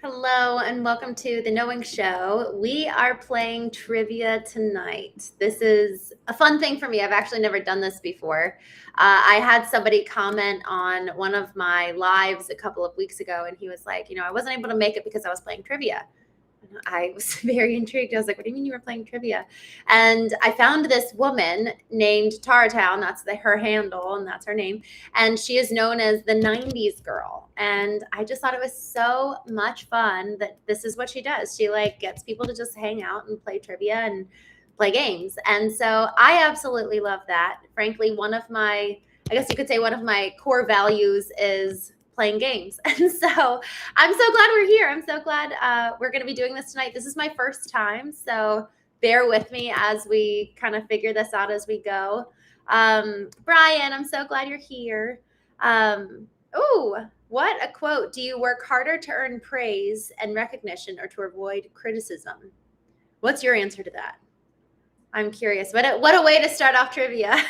Hello and welcome to the Knowing Show. We are playing trivia tonight. This is a fun thing for me. I've actually never done this before. I had somebody comment on one of my lives a couple of weeks ago, and he was like, I wasn't able to make it because I was playing trivia. I was very intrigued. I was like, what do you mean you were playing trivia? And I found this woman named Taratown. That's her handle, and that's her name. And she is known as the 90s girl. And I just thought it was so much fun that this is what she does. She gets people to just hang out and play trivia and play games. And so I absolutely love that. Frankly, I guess you could say one of my core values is playing games. And so I'm so glad we're here. I'm so glad we're going to be doing this tonight. This is my first time, so bear with me as we kind of figure this out as we go. Brian, I'm so glad you're here. What a quote. Do you work harder to earn praise and recognition or to avoid criticism? What's your answer to that? I'm curious. What a way to start off trivia.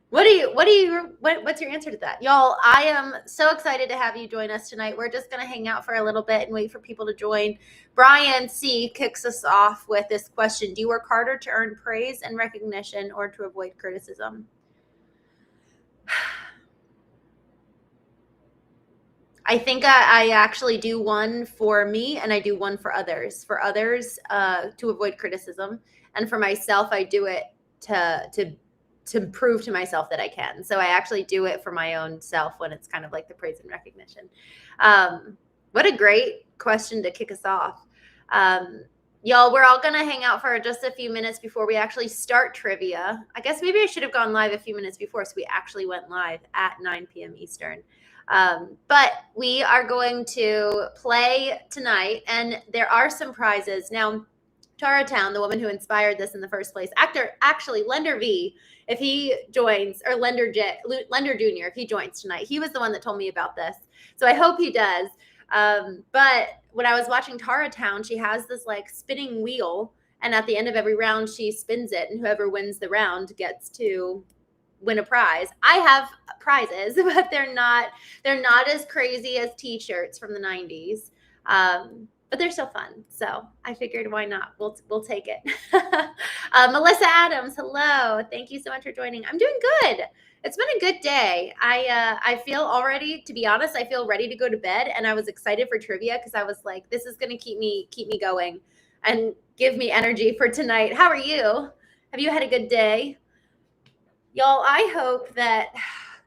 What's your answer to that? Y'all, I am so excited to have you join us tonight. We're just going to hang out for a little bit and wait for people to join. Brian C. kicks us off with this question. Do you work harder to earn praise and recognition or to avoid criticism? I think I actually do one for me and I do one for others. For others, to avoid criticism. And for myself, I do it to prove to myself that I can. So I actually do it for my own self when it's kind of like the praise and recognition. What a great question to kick us off. Y'all, we're all going to hang out for just a few minutes before we actually start trivia. I guess maybe I should have gone live a few minutes before, so we actually went live at 9 p.m. Eastern. But we are going to play tonight, and there are some prizes. Now, Taratown, the woman who inspired this in the first place, actually Lender V, if he joins, or Lender Junior, if he joins tonight, he was the one that told me about this. So I hope he does. But when I was watching Taratown, she has this spinning wheel, and at the end of every round, she spins it, and whoever wins the round gets to win a prize. I have prizes, but they're not as crazy as t-shirts from the 90s. But they're still fun. So I figured, why not? We'll take it. Melissa Adams, hello. Thank you so much for joining. I'm doing good. It's been a good day. I feel already, to be honest, I feel ready to go to bed, and I was excited for trivia because I was like, this is going to keep me going and give me energy for tonight. How are you? Have you had a good day? Y'all, I hope that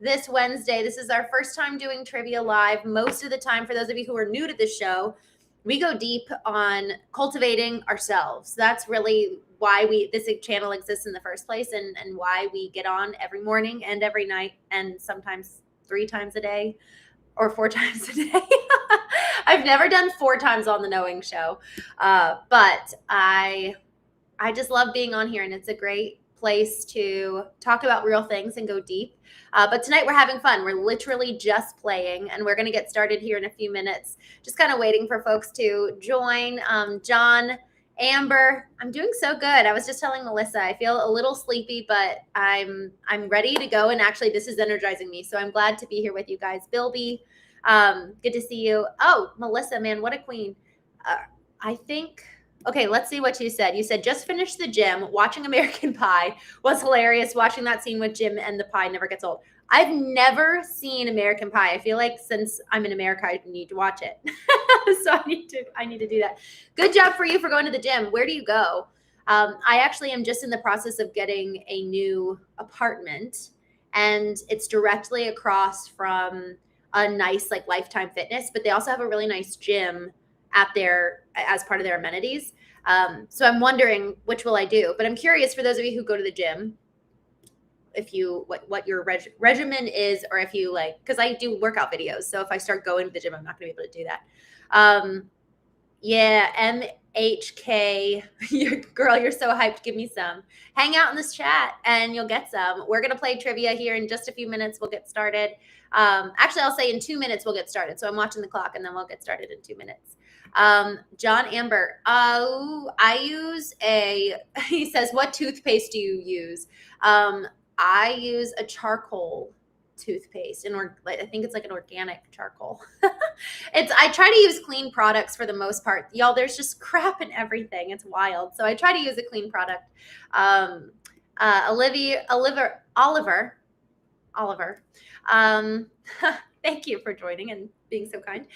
this Wednesday, this is our first time doing trivia live. Most of the time, for those of you who are new to the show, we go deep on cultivating ourselves. That's really why this channel exists in the first place, and why we get on every morning and every night, and sometimes 3 times a day or 4 times a day. I've never done 4 times on the Knowing Show, but I just love being on here, and it's a great place to talk about real things and go deep. But tonight we're having fun. We're literally just playing, and we're going to get started here in a few minutes. Just kind of waiting for folks to join. John, Amber, I'm doing so good. I was just telling Melissa, I feel a little sleepy, but I'm ready to go. And actually, this is energizing me. So I'm glad to be here with you guys. Bilby, good to see you. Oh, Melissa, man, what a queen. Okay, let's see what you said. You said, just finished the gym. Watching American Pie was hilarious. Watching that scene with Jim and the pie never gets old. I've never seen American Pie. I feel like since I'm in America, I need to watch it. So I need to do that. Good job for you for going to the gym. Where do you go? I actually am just in the process of getting a new apartment, and it's directly across from a nice Lifetime Fitness, but they also have a really nice gym as part of their amenities. So I'm wondering, which will I do? But I'm curious, for those of you who go to the gym, what your regimen is, or if you because I do workout videos. So if I start going to the gym, I'm not going to be able to do that. Yeah, MHK, girl, you're so hyped. Give me some. Hang out in this chat and you'll get some. We're going to play trivia here in just a few minutes. We'll get started. Actually, I'll say in 2 minutes we'll get started. So I'm watching the clock, and then we'll get started in 2 minutes. John Amber, I use he says, what toothpaste do you use? I use a charcoal toothpaste, and I think it's an organic charcoal. I try to use clean products for the most part. Y'all, there's just crap in everything. It's wild. So I try to use a clean product. Oliver. Thank you for joining and being so kind.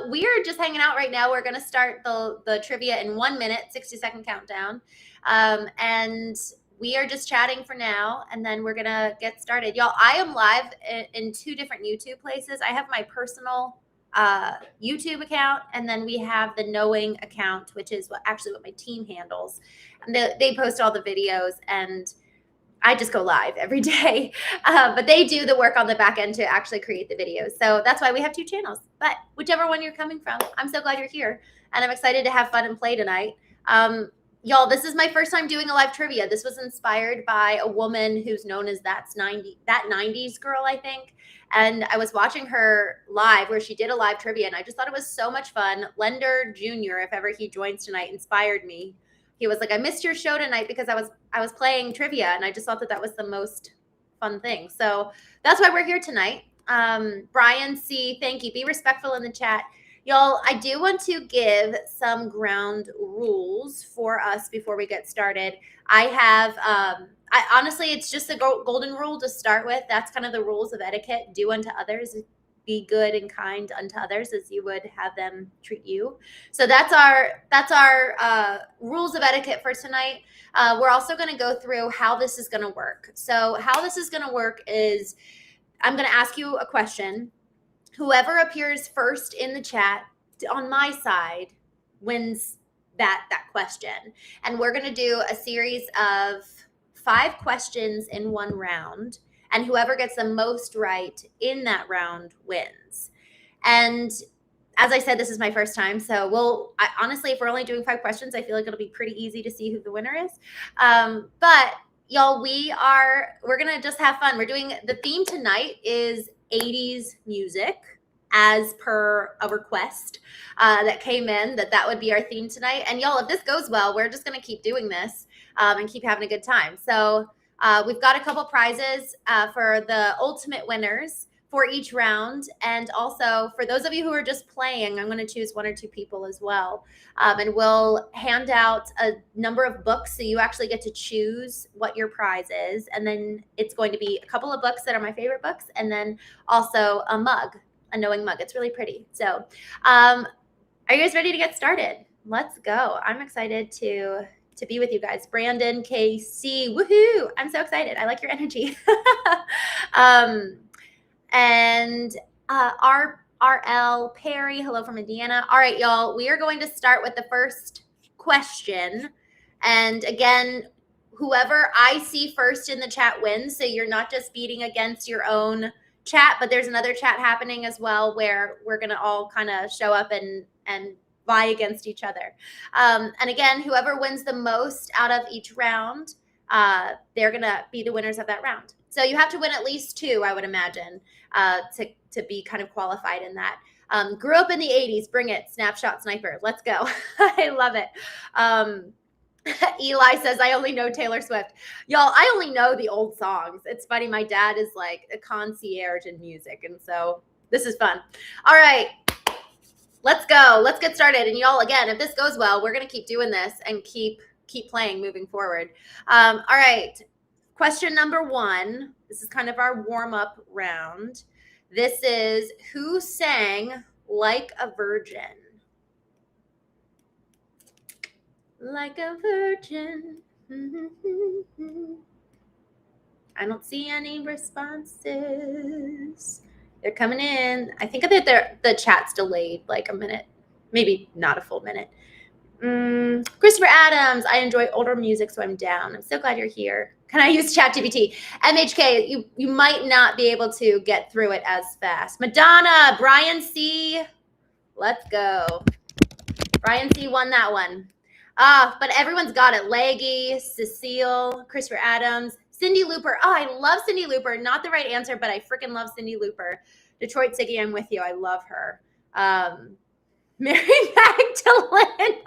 We are just hanging out right now. We're going to start the trivia in 1 minute, 60-second countdown. And we are just chatting for now, and then we're going to get started. Y'all, I am live in 2 different YouTube places. I have my personal YouTube account, and then we have the Knowing account, which is what my team handles. And they post all the videos, and I just go live every day, but they do the work on the back end to actually create the videos. So that's why we have 2 channels. But whichever one you're coming from, I'm so glad you're here, and I'm excited to have fun and play tonight. Y'all, this is my first time doing a live trivia. This was inspired by a woman who's known as that 90s girl, I think. And I was watching her live where she did a live trivia, and I just thought it was so much fun. Lender Jr., if ever he joins tonight, inspired me. He was like, I missed your show tonight because I was playing trivia, and I just thought that was the most fun thing. So that's why we're here tonight. Brian C., thank you. Be respectful in the chat. Y'all, I do want to give some ground rules for us before we get started. I have, honestly, it's just a golden rule to start with. That's kind of the rules of etiquette. Do unto others, be good and kind unto others as you would have them treat you. So that's our rules of etiquette for tonight. We're also going to go through how this is going to work. So how this is going to work is I'm going to ask you a question. Whoever appears first in the chat on my side wins that question. And we're going to do a series of 5 questions in 1 round. And whoever gets the most right in that round wins. And as I said, this is my first time. So honestly, if we're only doing 5 questions, I feel like it'll be pretty easy to see who the winner is. But y'all, we're going to just have fun. The theme tonight is 80s music, as per a request that came in, that would be our theme tonight. And y'all, if this goes well, we're just going to keep doing this and keep having a good time. So we've got a couple prizes for the ultimate winners for each round. And also for those of you who are just playing, I'm going to choose 1 or 2 people as well. And we'll hand out a number of books. So you actually get to choose what your prize is. And then it's going to be a couple of books that are my favorite books. And then also a mug, a Knowing mug. It's really pretty. So are you guys ready to get started? Let's go. I'm excited to be with you guys. Brandon, KC, woohoo! I'm so excited. I like your energy. And RL, Perry, hello from Indiana. All right, y'all, we are going to start with the first question. And again, whoever I see first in the chat wins. So you're not just beating against your own chat, but there's another chat happening as well where we're going to all kind of show up and vie against each other. And again, whoever wins the most out of each round, they're going to be the winners of that round. So you have to win at least 2, I would imagine, to be kind of qualified in that. Grew up in the 80s. Bring it. Snapshot Sniper. Let's go. I love it. Eli says, I only know Taylor Swift. Y'all, I only know the old songs. It's funny. My dad is like a concierge in music. And so this is fun. All right. Let's go. Let's get started. And y'all, again, if this goes well, we're going to keep doing this and keep playing moving forward. All right. Question number 1. This is kind of our warm-up round. This is, who sang Like a Virgin? Like a virgin. I don't see any responses. They're coming in. I think that the chat's delayed like a minute, maybe not a full minute. Christopher Adams, I enjoy older music, so I'm down. I'm so glad you're here. Can I use ChatGPT? MHK, you might not be able to get through it as fast. Madonna, Brian C. Let's go. Brian C. won that one. But everyone's got it. Leggy, Cecile, Christopher Adams, Cindy Looper. Oh, I love Cindy Looper. Not the right answer, but I freaking love Cindy Looper. Detroit Siggy, I'm with you. I love her. Mary Magdalene.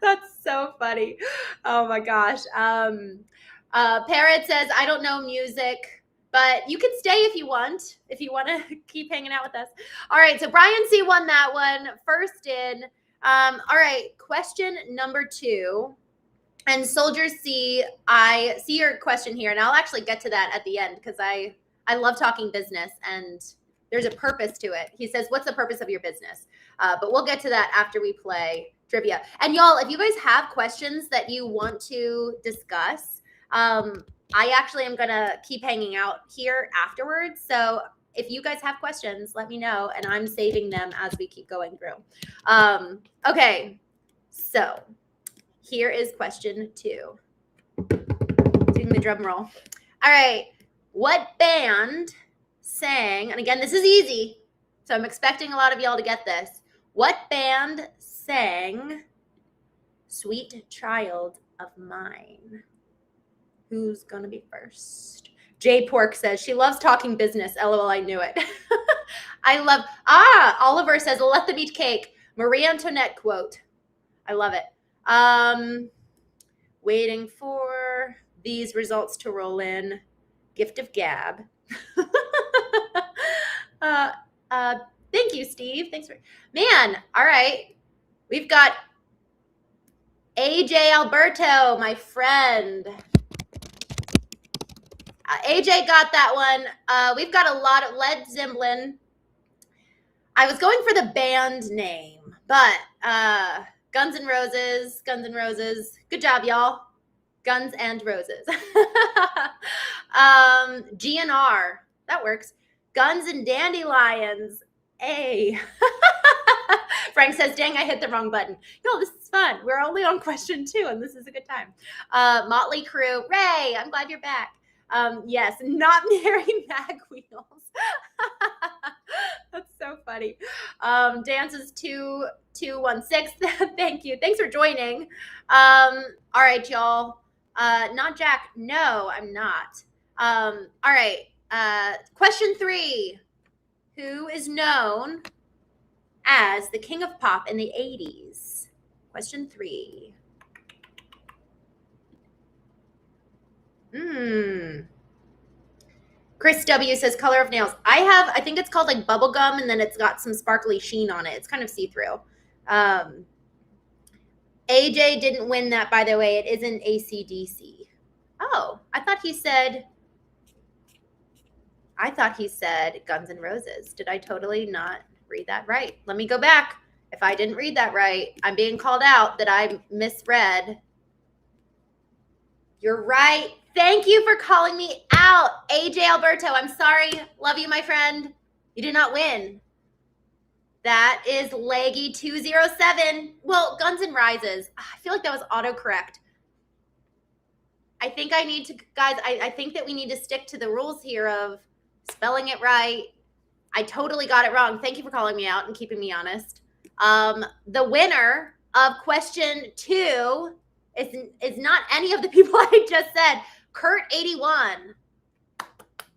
That's so funny. Oh my gosh. Parrot says, I don't know music, But you can stay if you want to keep hanging out with us. All right, so Brian C won that one. First in. All right, question number 2. And Soldier C, I see your question here, and I'll actually get to that at the end because I love talking business, and there's a purpose to it. He says, what's the purpose of your business? But we'll get to that after we play trivia. And y'all, if you guys have questions that you want to discuss, I actually am going to keep hanging out here afterwards. So if you guys have questions, let me know, and I'm saving them as we keep going through. Okay, so here is question 2. Doing the drum roll. All right, what band sang, and again, this is easy, so I'm expecting a lot of y'all to get this. What band sang Sweet Child of Mine? Who's going to be first? Jay Pork says, she loves talking business. LOL, I knew it. I love, Oliver says, let them eat cake. Marie Antoinette quote. I love it. Waiting for these results to roll in. Gift of gab. Thank you, Steve. Thanks for, man. All right. We've got AJ Alberto, my friend. AJ got that one. We've got a lot of Led Zeppelin. I was going for the band name, but Guns N' Roses. Good job, y'all. Guns and Roses. GNR. That works. Guns and Dandelions. A. Frank says, dang, I hit the wrong button. No, this is fun. We're only on question 2, and this is a good time. Motley Crue. Ray, I'm glad you're back. Yes, not Mary Mag Wheels. That's so funny. Dances 2216. Thank you. Thanks for joining. All right, y'all. Not Jack. No, I'm not. All right. Question 3. Who is known as the king of pop in the 80s? Question 3. Chris W says color of nails. I think it's called like bubble gum, and then it's got some sparkly sheen on it. It's kind of see-through. AJ didn't win that, by the way. It isn't AC/DC. Oh, I thought he said Guns N' Roses. Did I totally not read that right? Let me go back. If I didn't read that right, I'm being called out that I misread. You're right. Thank you for calling me out, AJ Alberto. I'm sorry. Love you, my friend. You did not win. That is Leggy 207. Well, Guns N' Rises. I feel like that was autocorrect. I think I need to, guys, I think that we need to stick to the rules here of spelling it right. I totally got it wrong. Thank you for calling me out and keeping me honest. The winner of question 2 is not any of the people I just said. Kurt81.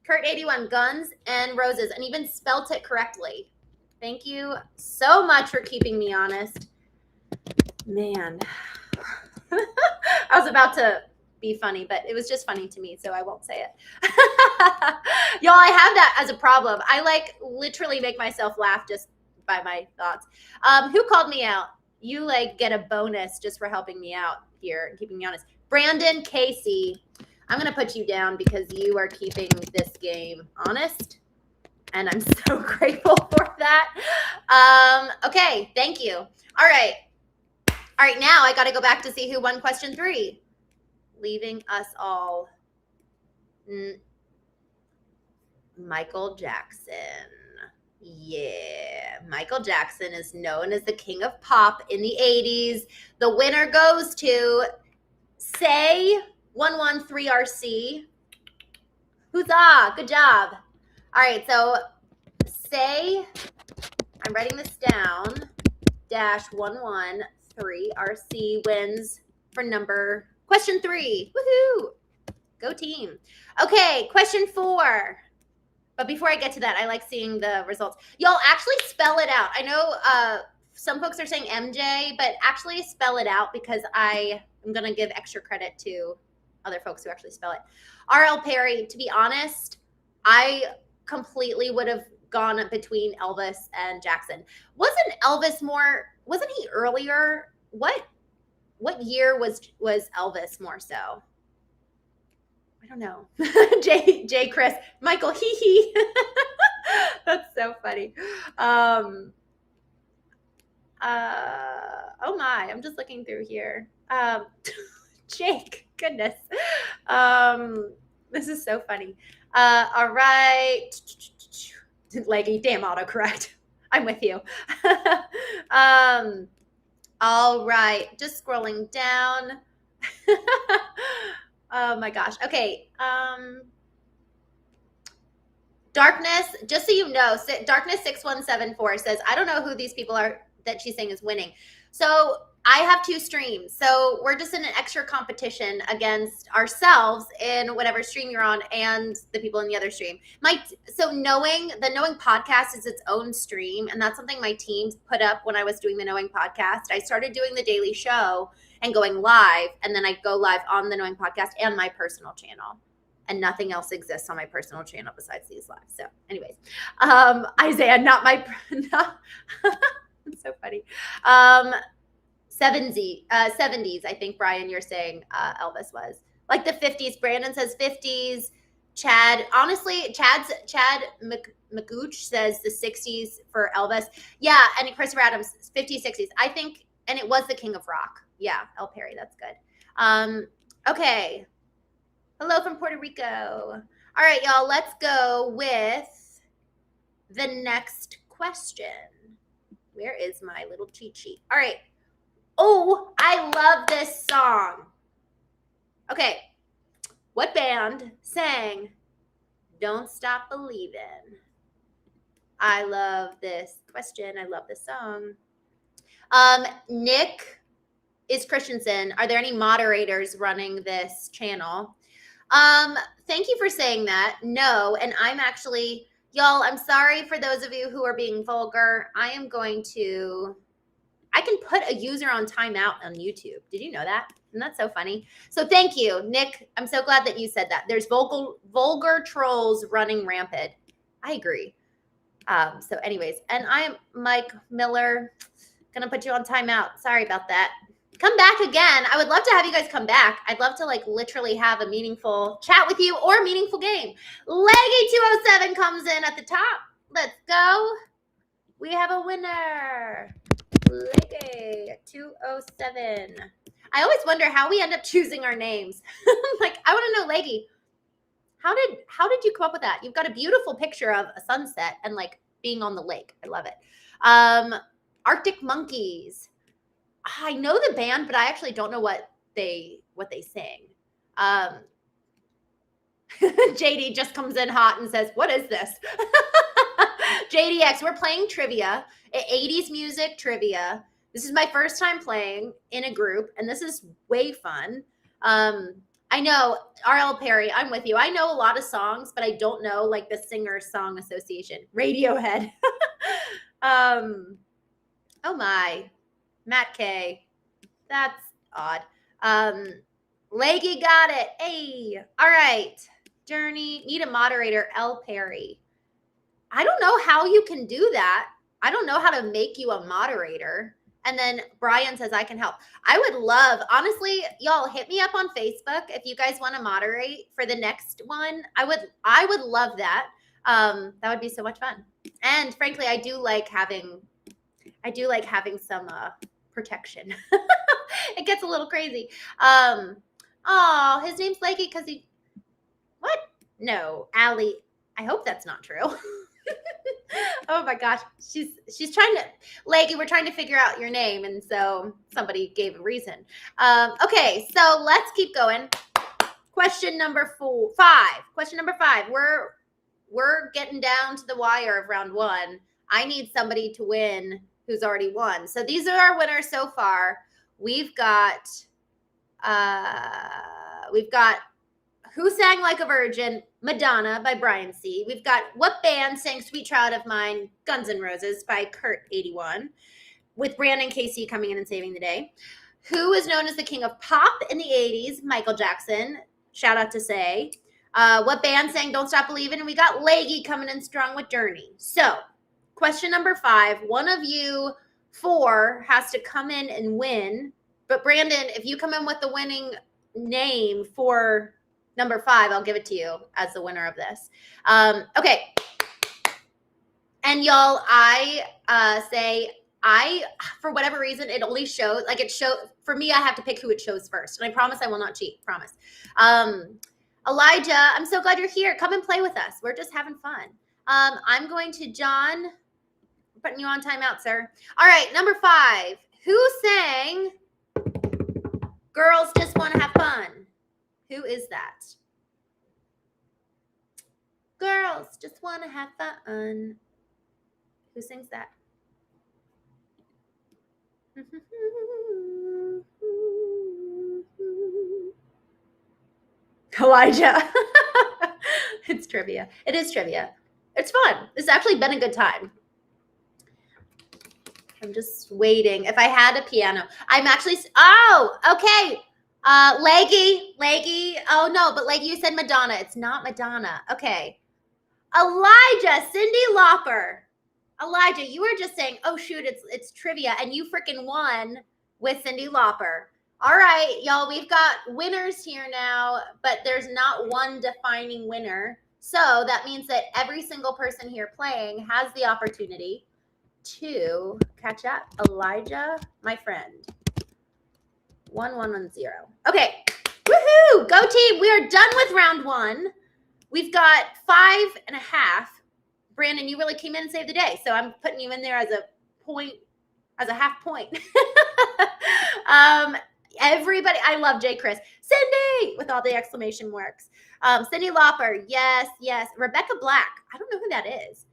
Kurt81, Guns N' Roses, and even spelt it correctly. Thank you so much for keeping me honest. Man. I was about to be funny, but it was just funny to me, so I won't say it. Y'all, I have that as a problem. I like literally make myself laugh just by my thoughts. Who called me out? You like get a bonus just for helping me out here and keeping me honest. Brandon Casey, I'm going to put you down because you are keeping this game honest, and I'm so grateful for that. Okay, thank you. All right, now I got to go back to see who won question 3. Leaving us all. Michael Jackson. Yeah, Michael Jackson is known as the king of pop in the 80s. The winner goes to Say 113RC. Huzzah, good job. All right, so Say, I'm writing this down, -113RC wins for question 3. Woohoo! Go team. Okay, question 4. But before I get to that, I like seeing the results. Y'all actually spell it out. I know some folks are saying MJ, but actually spell it out because I am going to give extra credit to other folks who actually spell it. RL Perry, to be honest, I completely would have gone between Elvis and Jackson. Wasn't he earlier? What year was Elvis more so? I don't know. J Chris, Michael, hee hee. That's so funny. Oh my, I'm just looking through here. Jake, goodness. This is so funny. All right. Leggy, damn autocorrect. I'm with you. All right, just scrolling down. Oh my gosh. Okay. Darkness, just so you know, Darkness 6174 says, I don't know who these people are that she's saying is winning. So I have 2 streams. So we're just in an extra competition against ourselves in whatever stream you're on and the people in the other stream. So Knowing podcast is its own stream. And that's something my team put up when I was doing the Knowing podcast. I started doing the daily show and going live. And then I go live on the Knowing podcast and my personal channel. And nothing else exists on my personal channel besides these lives. So anyways, Isaiah, it's so funny. 70s, I think, Brian, you're saying Elvis was. Like the 50s. Brandon says 50s. Chad McGooch says the 60s for Elvis. Yeah, and Christopher Adams, 50s, 60s. I think, and it was the King of Rock. Yeah, L. Perry, that's good. Okay. Hello from Puerto Rico. All right, y'all, let's go with the next question. Where is my little cheat sheet? All right. Oh, I love this song. Okay. What band sang Don't Stop Believin'? I love this question. I love this song. Nick is Christensen. Are there any moderators running this channel? Thank you for saying that. No, and I'm actually, y'all, I'm sorry for those of you who are being vulgar. I can put a user on timeout on YouTube. Did you know that? Isn't that so funny? So thank you, Nick. I'm so glad that you said that. There's vulgar trolls running rampant. I agree. So anyways, and I am Mike Miller. Gonna put you on timeout. Sorry about that. Come back again. I would love to have you guys come back. I'd love to literally have a meaningful chat with you or a meaningful game. Leggy207 comes in at the top. Let's go. We have a winner. Leggy207. I always wonder how we end up choosing our names. I want to know, Leggy, how did you come up with that? You've got a beautiful picture of a sunset and being on the lake. I love it. Arctic Monkeys. I know the band, but I actually don't know what they sing. JD just comes in hot and says, what is this? JDX, we're playing trivia, 80s music trivia. This is my first time playing in a group, and this is way fun. I know, R.L. Perry, I'm with you. I know a lot of songs, but I don't know the singer-song association. Radiohead. Oh my. Matt K. That's odd. Leggy got it. Hey. All right. Journey. Need a moderator. L. Perry. I don't know how you can do that. I don't know how to make you a moderator. And then Brian says, I can help. I would love, honestly, y'all hit me up on Facebook if you guys want to moderate for the next one. I would love that. That would be so much fun. And frankly, I do like having some protection. It gets a little crazy. His name's Leggy because he, what? No, Allie. I hope that's not true. Oh my gosh. She's trying to, Leggy, we're trying to figure out your name. And so somebody gave a reason. Okay, so let's keep going. Question number 5. Question number 5. We're getting down to the wire of round 1. I need somebody to win who's already won. So these are our winners so far. We've got Who Sang Like a Virgin, Madonna by Brian C. We've got What Band Sang Sweet Child of Mine, Guns N' Roses by Kurt81, with Brandon Casey coming in and saving the day. Who was known as the king of pop in the 80s, Michael Jackson. Shout out to Say. What band sang Don't Stop Believing? And we got 𝐤𝐸 coming in strong with Journey. So, question number 5. One of you 4 has to come in and win. But Brandon, if you come in with the winning name for number 5, I'll give it to you as the winner of this. Okay. And y'all, for whatever reason, it only shows, like it shows, for me, I have to pick who it shows first. And I promise I will not cheat, promise. Elijah, I'm so glad you're here. Come and play with us. We're just having fun. I'm going to John, putting you on timeout, sir. All right, number 5. Who sang Girls Just Want to Have Fun? Who is that? Girls Just Want to Have Fun. Who sings that? Elijah. It's trivia. It is trivia. It's fun. It's actually been a good time. I'm just waiting. If I had a piano, I'm actually, oh, okay. 𝐤𝐸. Oh no, but 𝐤𝐸, you said Madonna. It's not Madonna. Okay. Elijah, Cyndi Lauper. Elijah, you were just saying, oh shoot, it's trivia, and you freaking won with Cyndi Lauper. All right, y'all, we've got winners here now, but there's not one defining winner. So that means that every single person here playing has the opportunity to catch up. Elijah, my friend. 1110. Okay. Woohoo! Go team. We are done with round 1. We've got 5.5. Brandon, you really came in and saved the day. So I'm putting you in there as a point, as a half point. Everybody, I love J. Chris. Cyndi, with all the exclamation marks. Cyndi Lauper, yes, yes. Rebecca Black, I don't know who that is.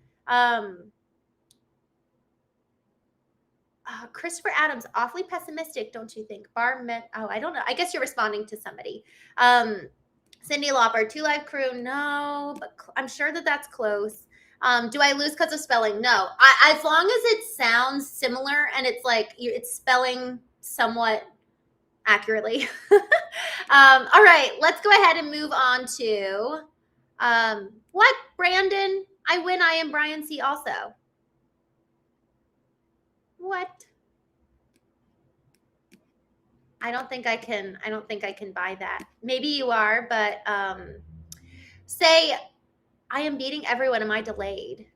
Christopher Adams, awfully pessimistic, don't you think? Oh, I don't know. I guess you're responding to somebody. Cyndi Lauper, 2 Live Crew, no, but I'm sure that that's close. Do I lose because of spelling? No. As long as it sounds similar and it's like it's spelling somewhat accurately. All right, let's go ahead and move on to what, Brandon? I win. I am Brian C. Also. What? I don't think I can buy that. Maybe you are, but say I am beating everyone. Am I delayed?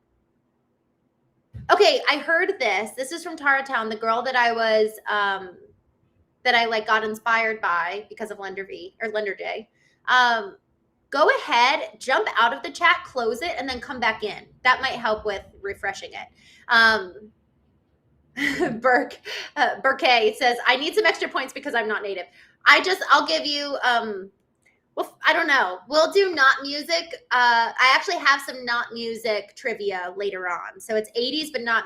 Okay, I heard this. This is from Tara Town, the girl that I was that I like got inspired by because of Lender J. Go ahead, jump out of the chat, close it, and then come back in. That might help with refreshing it. Burke says, I need some extra points because I'm not native. I'll give you, well, I don't know. We'll do not music. I actually have some not music trivia later on. So it's 80s, but not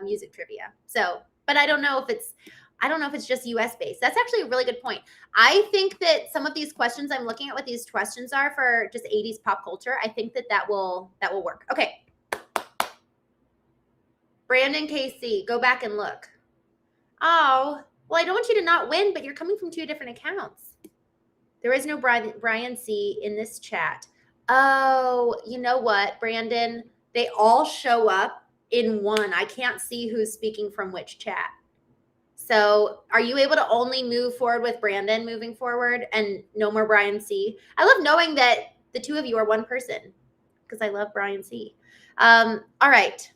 music trivia. So, but I don't know if it's just US based. That's actually a really good point. I think that some of these questions, I'm looking at what these questions are for just 80s pop culture. I think that will work. Okay. Brandon KC, go back and look. Oh, well, I don't want you to not win, but you're coming from 2 different accounts. There is no Brian C in this chat. Oh, you know what, Brandon? They all show up in one. I can't see who's speaking from which chat. So are you able to only move forward with Brandon moving forward and no more Brian C? I love knowing that the 2 of you are one person because I love Brian C. All right.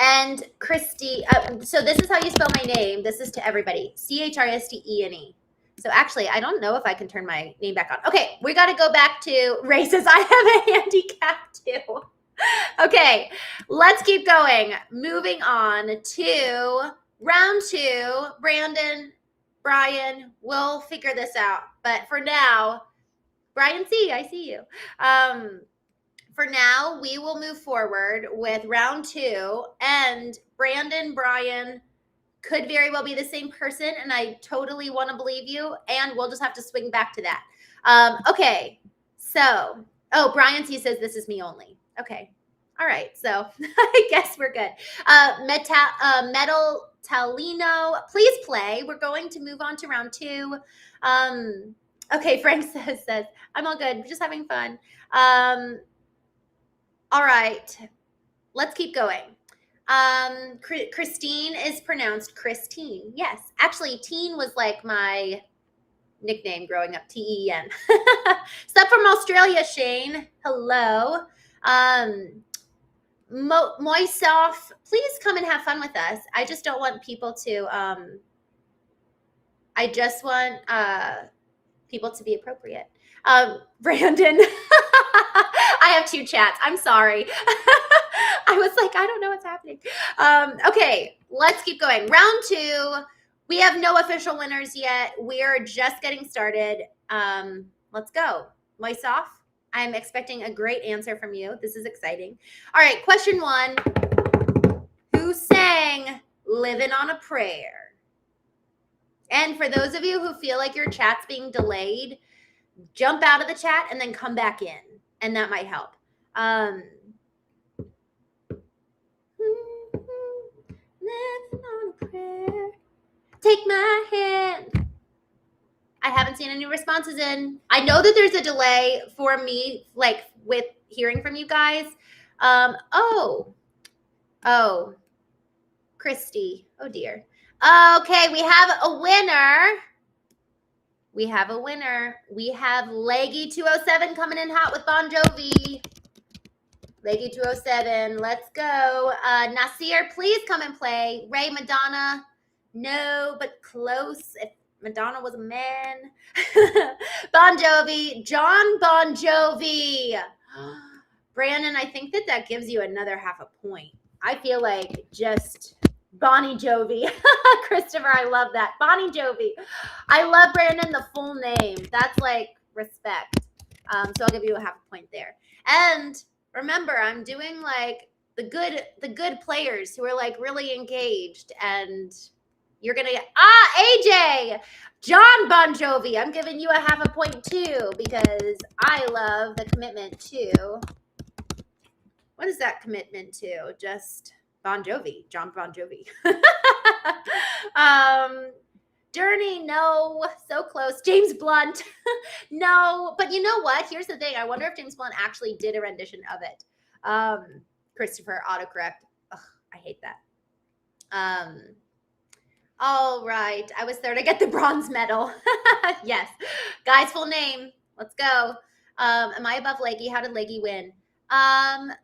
And Christy, so this is how you spell my name. This is to everybody. Christene. So actually, I don't know if I can turn my name back on. Okay, we got to go back to races. I have a handicap too. Okay, let's keep going. Moving on to round 2. Brandon, Brian, we'll figure this out. But for now, Brian C., I see you. For now, we will move forward with round 2, and Brandon, Brian could very well be the same person, and I totally want to believe you, and we'll just have to swing back to that. Okay, so, Brian C says this is me only. Okay, all right, so I guess we're good. Metal Talino, please play. We're going to move on to round 2. Okay, Frank says, I'm all good. Just having fun. All right. Let's keep going. Christine is pronounced Christine. Yes. Actually, teen was like my nickname growing up, T-E-N. Stuff from Australia, Shane. Hello. Moisoff, please come and have fun with us. I just don't want people to, I just want people to be appropriate. Brandon, I have two chats. I'm sorry. I was like, I don't know what's happening. Okay, let's keep going. Round 2. We have no official winners yet. We're just getting started. Let's go. Moisoff, I'm expecting a great answer from you. This is exciting. All right, question 1. Who sang Living on a Prayer? And for those of you who feel like your chat's being delayed, jump out of the chat and then come back in, and that might help. Living on a prayer. Take my hand. I haven't seen any responses in. I know that there's a delay for me, like with hearing from you guys. Oh, Christy. Oh dear. Okay, we have a winner. We have 𝐥𝐢𝐯𝐞𝐫𝐞 coming in hot with Bon Jovi. 𝐥𝐢𝐯𝐞𝐫𝐞, let's go. Nasir, please come and play. Ray, Madonna, no, but close. If Madonna was a man. Bon Jovi, John Bon Jovi. Brandon, I think that gives you another half a point. I feel like just Bonnie Jovi. Christopher, I love that. Bonnie Jovi. I love Brandon, the full name. That's like respect. So I'll give you a half a point there. And remember, I'm doing like the good players who are like really engaged, and you're gonna get AJ, John Bon Jovi. I'm giving you a half a point too because I love the commitment to. What is that commitment to? Just Bon Jovi, John Bon Jovi. Journey, no, so close. James Blunt, no. But you know what? Here's the thing. I wonder if James Blunt actually did a rendition of it. Christopher, autocorrect. Ugh, I hate that. All right. I was there to get the bronze medal. Yes. Guy's full name. Let's go. Am I above 𝐥𝐢𝐸? How did 𝐥𝐢𝐸 win? I'm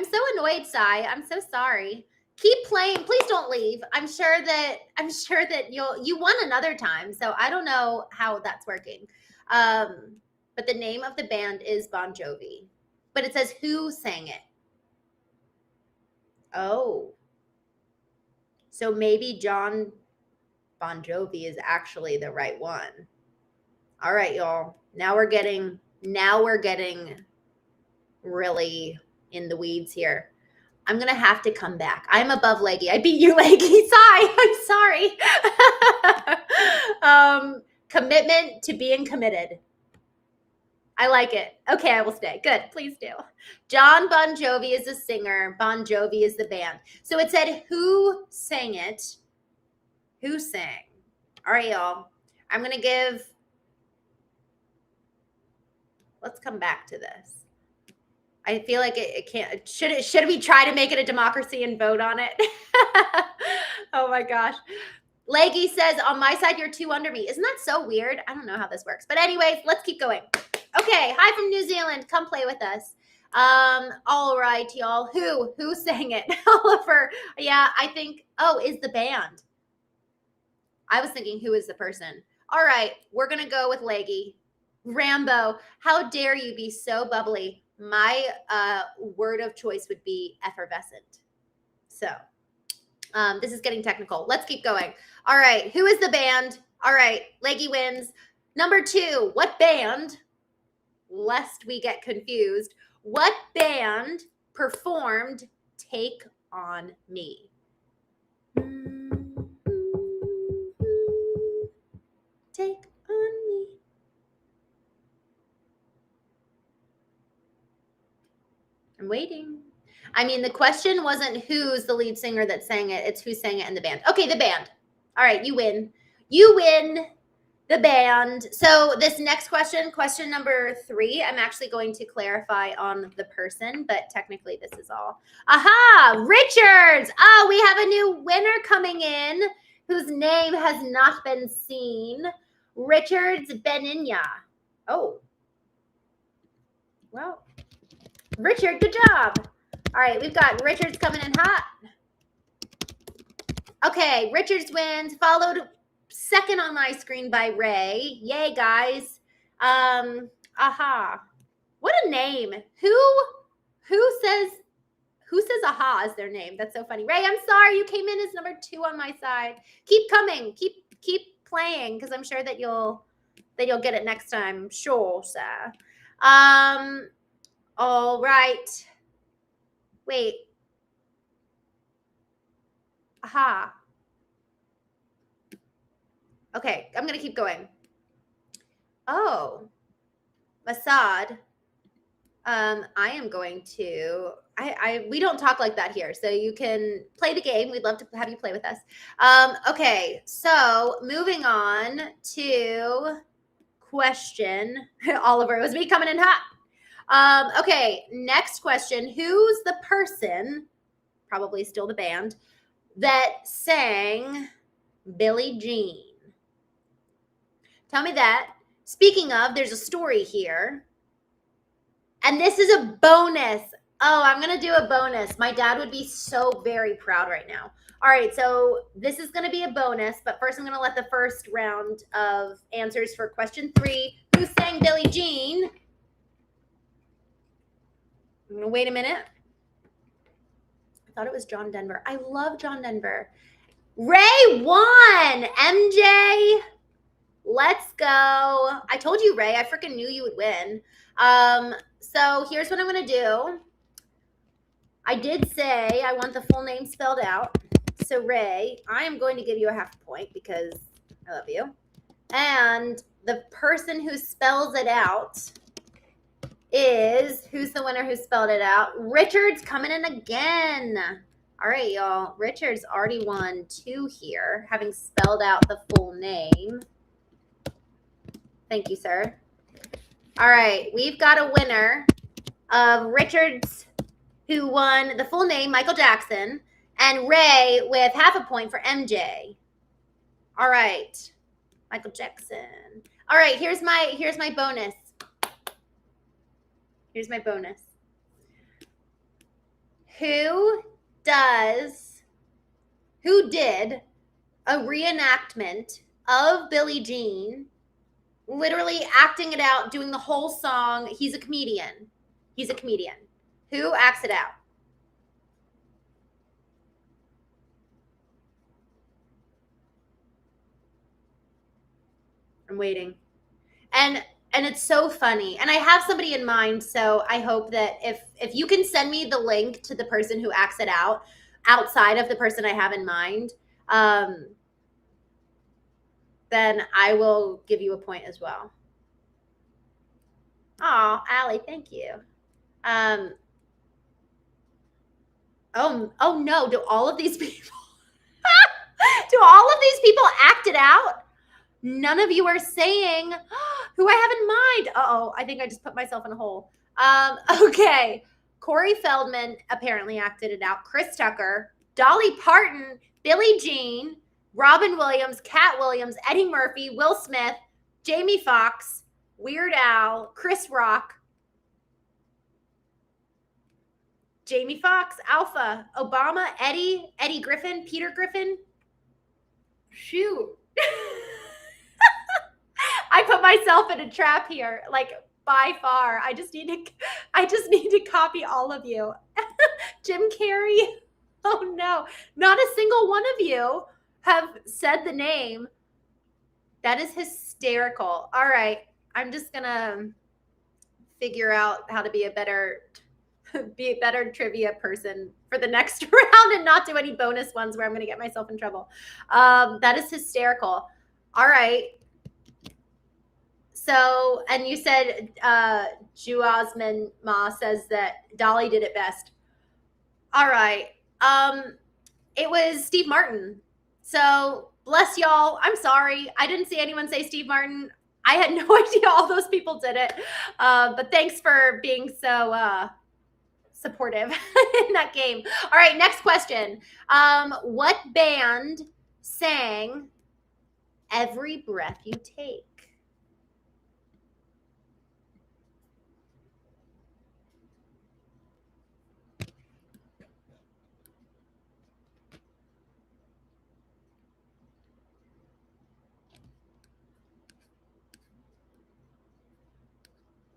so annoyed, Sai. I'm so sorry. Keep playing. Please don't leave. I'm sure that you won another time, so I don't know how that's working. But the name of the band is Bon Jovi. But it says who sang it. Oh. So maybe John Bon Jovi is actually the right one. All right, y'all. Now we're getting really in the weeds here. I'm going to have to come back. I'm above 𝐥𝐢𝐸. I beat you, 𝐥𝐢𝐸. I'm sorry. Commitment to being committed. I like it. Okay, I will stay. Good. Please do. John Bon Jovi is the singer. Bon Jovi is the band. So it said who sang it. Who sang? All right, y'all. I'm going to give. Let's come back to this. I feel like it can't. Should we try to make it a democracy and vote on it? Oh my gosh. 𝐥𝐢𝐸 says, on my side, you're 2 under me. Isn't that so weird? I don't know how this works. But anyways, let's keep going. Okay. Hi from New Zealand. Come play with us. All right, y'all. Who sang it? Oliver. Yeah, I think. Oh, is the band. I was thinking who is the person. All right. We're going to go with 𝐥𝐢𝐸. Rambo. How dare you be so bubbly? My word of choice would be effervescent. So this is getting technical. Let's keep going. All right. Who is the band? All right. 𝐥𝐢𝐸 wins. Number 2, what band, lest we get confused, what band performed Take on Me? Take on me. I'm waiting. I mean, the question wasn't who's the lead singer that sang it. It's who sang it in the band. Okay, the band. All right, you win. You win. the band. So this next question, question number 3, I'm actually going to clarify on the person, but technically this is all. Aha, Richards. Oh, we have a new winner coming in whose name has not been seen. Richards Beninya. Oh. Well, Richard, good job. All right, we've got Richards coming in hot. Okay, Richards wins, followed second on my screen by Ray. Yay, guys. Aha. What a name. Who says aha is their name? That's so funny. Ray, I'm sorry you came in as number 2 on my side. Keep coming. Keep playing, because I'm sure that you'll get it next time. Sure, sir. All right. Wait. Aha. Okay, I'm going to keep going. Oh, Masad. I am going to, we don't talk like that here, so you can play the game. We'd love to have you play with us. Okay, so moving on to question. Oliver, it was me coming in hot. Okay, next question. Who's the person, probably still the band, that sang Billie Jean? Tell me that. Speaking of, there's a story here. And this is a bonus. Oh, I'm going to do a bonus. My dad would be so very proud right now. All right, so this is going to be a bonus, but first I'm going to let the first round of answers for question 3. Who sang Billie Jean? I'm going to wait a minute. I thought it was John Denver. I love John Denver. Ray won. MJ, let's go. I told you, Ray. I freaking knew you would win. So here's what I'm going to do. I did say I want the full name spelled out. So Ray, I am going to give you a half point because I love you. And the person who spells it out is, who's the winner who spelled it out? Richard's coming in again. All right, y'all. Richard's already won 2 here, having spelled out the full name. Thank you, sir. All right, we've got a winner of Richards, who won the full name, Michael Jackson, and Ray with half a point for MJ. All right, Michael Jackson. All right, here's my bonus. Here's my bonus. Who did a reenactment of Billie Jean, literally acting it out, doing the whole song? He's a comedian. He's a comedian. Who acts it out? I'm waiting. And it's so funny. And I have somebody in mind, so I hope that if you can send me the link to the person who acts it out outside of the person I have in mind, then I will give you a point as well. Oh, Allie, thank you. Oh no, do all of these people act it out? None of you are saying who I have in mind. Uh-oh, I think I just put myself in a hole. Okay. Corey Feldman apparently acted it out. Chris Tucker, Dolly Parton, Billie Jean, Robin Williams, Cat Williams, Eddie Murphy, Will Smith, Jamie Foxx, Weird Al, Chris Rock, Jamie Foxx, Alpha, Obama, Eddie Griffin, Peter Griffin. Shoot. I put myself in a trap here, like by far. I just need to copy all of you. Jim Carrey. Oh no, not a single one of you have said the name. That is hysterical. All right, I'm just gonna figure out how to be a better trivia person for the next round and not do any bonus ones where I'm gonna get myself in trouble. That is hysterical. All right. So, and you said 𝐤𝐢𝐯𝐞𝐫 Ma says that Dolly did it best. All right. It was Steve Martin. So Bless y'all. I'm sorry. I didn't see anyone say Steve Martin. I had no idea all those people did it. But thanks for being so supportive in that game. All right, next question. What band sang Every Breath You Take?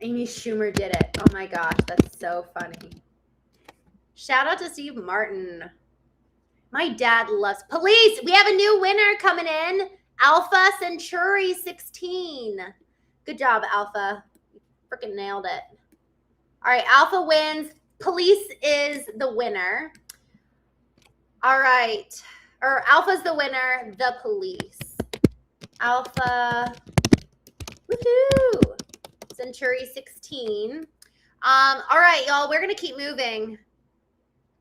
Amy Schumer did it. Oh my gosh, that's so funny. Shout out to Steve Martin. My dad loves police. We have a new winner coming in. Alpha Centauri 16. Good job, Alpha. You freaking nailed it. All right, Alpha wins. Police is the winner. All right. Or Alpha's the winner, the police. Alpha. Woohoo! Centauri 16. All right, y'all, we're going to keep moving.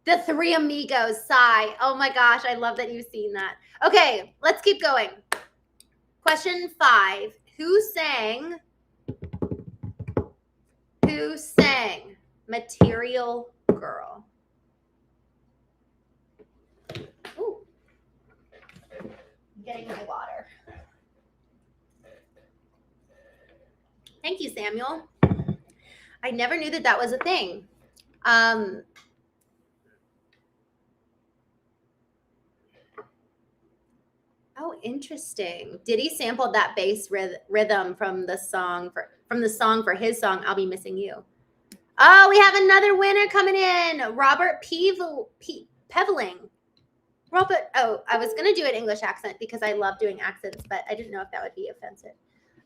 The Three Amigos, sigh. Oh my gosh, I love that you've seen that. Okay, let's keep going. Question 5. Who sang Material Girl? Ooh. I'm getting my water. Thank you, Samuel. I never knew that that was a thing. Oh, interesting. Diddy sampled that bass rhythm from the song for his song "I'll Be Missing You." Oh, we have another winner coming in. Robert Peveling. Robert. Oh, I was gonna do an English accent because I love doing accents, but I didn't know if that would be offensive.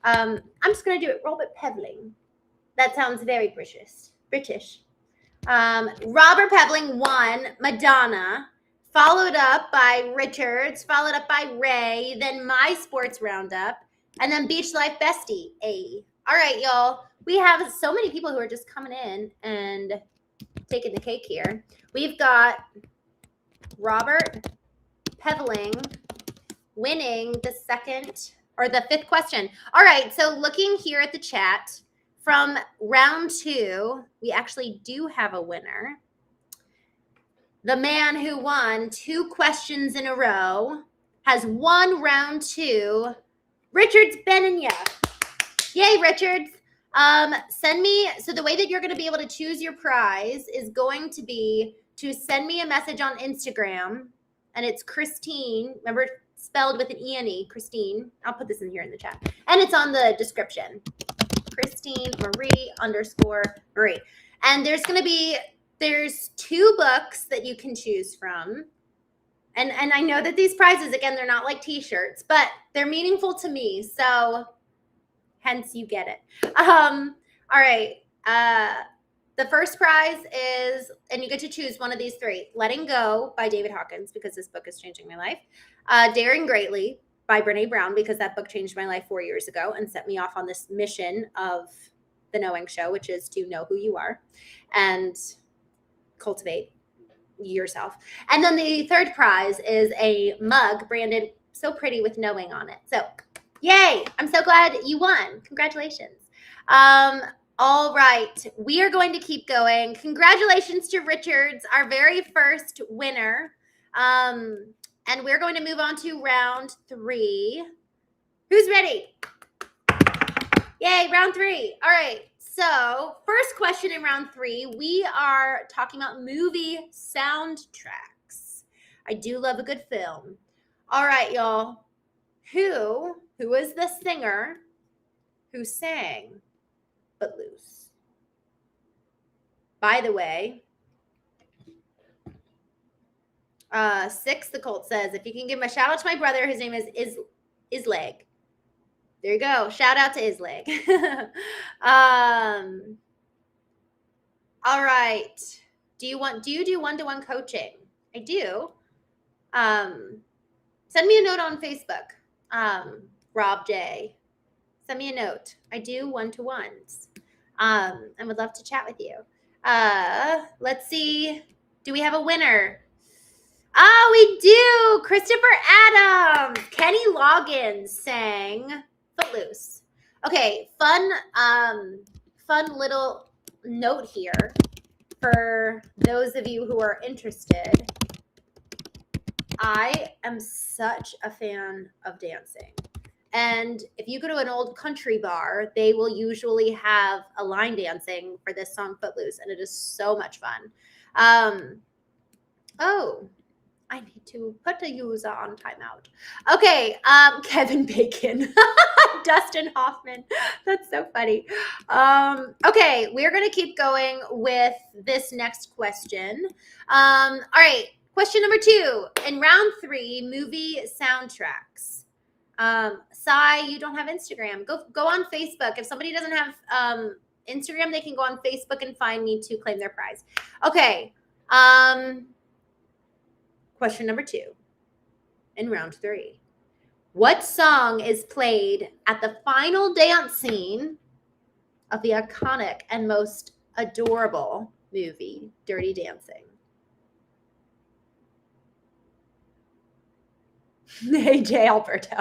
I'm just gonna do it. Robert Peveling. That sounds very British. Robert Peveling won Madonna, followed up by Richards, followed up by Ray, then My Sports Roundup, and then Beach Life Bestie, A. All right, y'all. We have so many people who are just coming in and taking the cake here. We've got Robert Peveling winning the fifth question. All right, so looking here at the chat, from round 2, we actually do have a winner. The man who won 2 questions in a row has won round 2. Richards Benenya. Yay, Richards. Send me, so the way that you're going to be able to choose your prize is going to be to send me a message on Instagram, and it's Christene, remember, spelled with an E-N-E, Christene. I'll put this in here in the chat. And it's on the description. Christene Marie _Marie. And there's 2 books that you can choose from. And I know that these prizes, again, they're not like t-shirts, but they're meaningful to me. So hence you get it. All right. The first prize is, and you get to choose one of these 3, Letting Go by David Hawkins, because this book is changing my life. Daring Greatly by Brene Brown, because that book changed my life 4 years ago and set me off on this mission of the Knowing Show, which is to know who you are and cultivate yourself. And then the third prize is a mug branded so pretty with knowing on it. So yay, I'm so glad you won. Congratulations. All right, we are going to keep going. Congratulations to Richards, our very first winner. And we're going to move on to round 3. Who's ready? Yay, round 3. All right. So first question in round 3, we are talking about movie soundtracks. I do love a good film. All right, y'all. Who is the singer who sang Footloose? By the way, 6 the Colt says, if you can give a shout out to my brother, his name is 𝐤𝐬𝐸𝐿𝐵𝐿𝐵. There you go. Shout out to 𝐤𝐬𝐸𝐵𝐿𝐵. All right. Do you do one-to-one coaching? I do. Send me a note on Facebook. Rob J. Send me a note. I do one-to-ones. And would love to chat with you. Let's see. Do we have a winner? Oh, we do. Christopher Adams. Kenny Loggins sang Footloose. Okay, fun little note here for those of you who are interested. I am such a fan of dancing. And if you go to an old country bar, they will usually have a line dancing for this song Footloose, and it is so much fun. Oh, I need to put a user on timeout. Okay, Kevin Bacon, Dustin Hoffman. That's so funny. Okay, we're gonna keep going with this next question. All right, question number 2. In round 3, movie soundtracks. Sai, you don't have Instagram. Go on Facebook. If somebody doesn't have Instagram, they can go on Facebook and find me to claim their prize. Okay. Question number 2 in round 3. What song is played at the final dance scene of the iconic and most adorable movie, Dirty Dancing? AJ Alberto.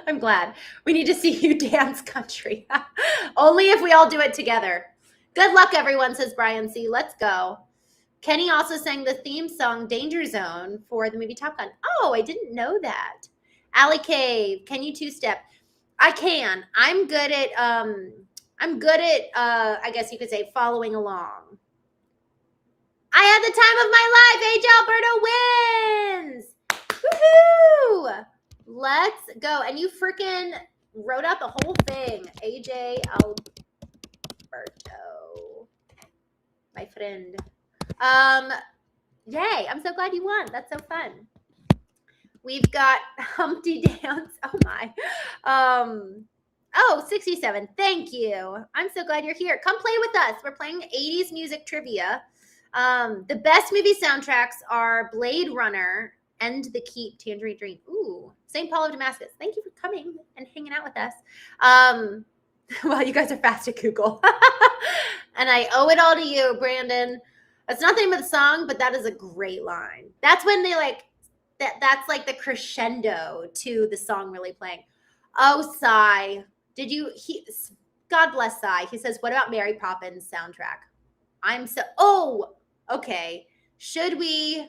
I'm glad. We need to see you dance country. Only if we all do it together. Good luck, everyone, says Brian C. Let's go. Kenny also sang the theme song Danger Zone for the movie Top Gun. Oh, I didn't know that. Allie Cave, can you two-step? I can. I'm good at I guess you could say following along. I had the time of my life. AJ Alberto wins. Woohoo! Let's go. And you freaking wrote out the whole thing. AJ Alberto. My friend. Yay. I'm so glad you won. That's so fun. We've got Humpty Dance. Oh my. 67. Thank you. I'm so glad you're here. Come play with us. We're playing 80s music trivia. The best movie soundtracks are Blade Runner and The Keep, Tangerine Dream. Ooh, St. Paul of Damascus. Thank you for coming and hanging out with us. Well, you guys are fast at Google. And I owe it all to you, Brandon. That's not the name of the song, but that is a great line. That's when they that's like the crescendo to the song really playing. Oh, Sai. God bless Sai. He says, what about Mary Poppins soundtrack? Okay. Should we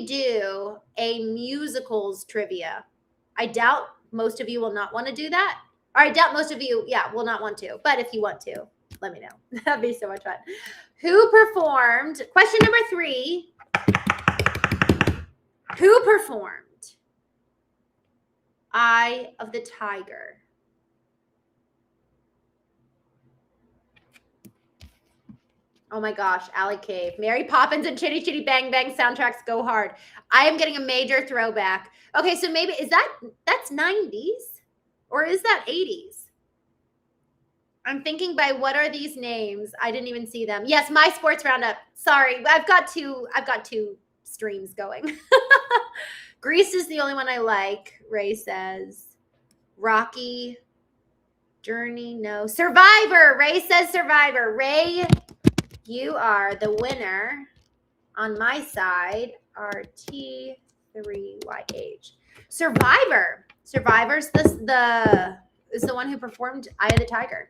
do a musicals trivia? I doubt most of you will not want to do that. Or I doubt most of you, will not want to. But if you want to, let me know. That'd be so much fun. Who performed? Question number 3. Who performed Eye of the Tiger? Oh my gosh, Allie Cave. Mary Poppins and Chitty Chitty Bang Bang soundtracks go hard. I am getting a major throwback. Okay, so maybe, that's 90s? Or is that 80s? I'm thinking by what are these names? I didn't even see them. Yes, My Sports Roundup. Sorry, I've got two streams going. Grease is the only one I like, Ray says. Rocky, Journey, no. Survivor, Ray says Survivor. Ray, you are the winner. On my side, RT3YH. Survivor. Survivor's is the one who performed Eye of the Tiger.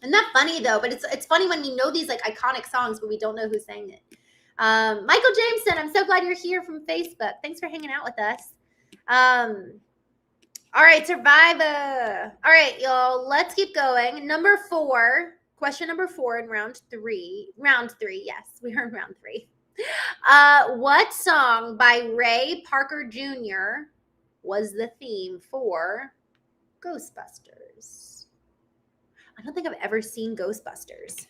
Isn't that funny though? But it's funny when we know these like iconic songs, but we don't know who sang it. Michael Jameson, I'm so glad you're here from Facebook. Thanks for hanging out with us. All right, Survivor. All right, y'all, let's keep going. Number 4, question number 4 in round 3. Round 3, yes, we are in round 3. What song by Ray Parker Jr. was the theme for Ghostbusters? I don't think I've ever seen Ghostbusters.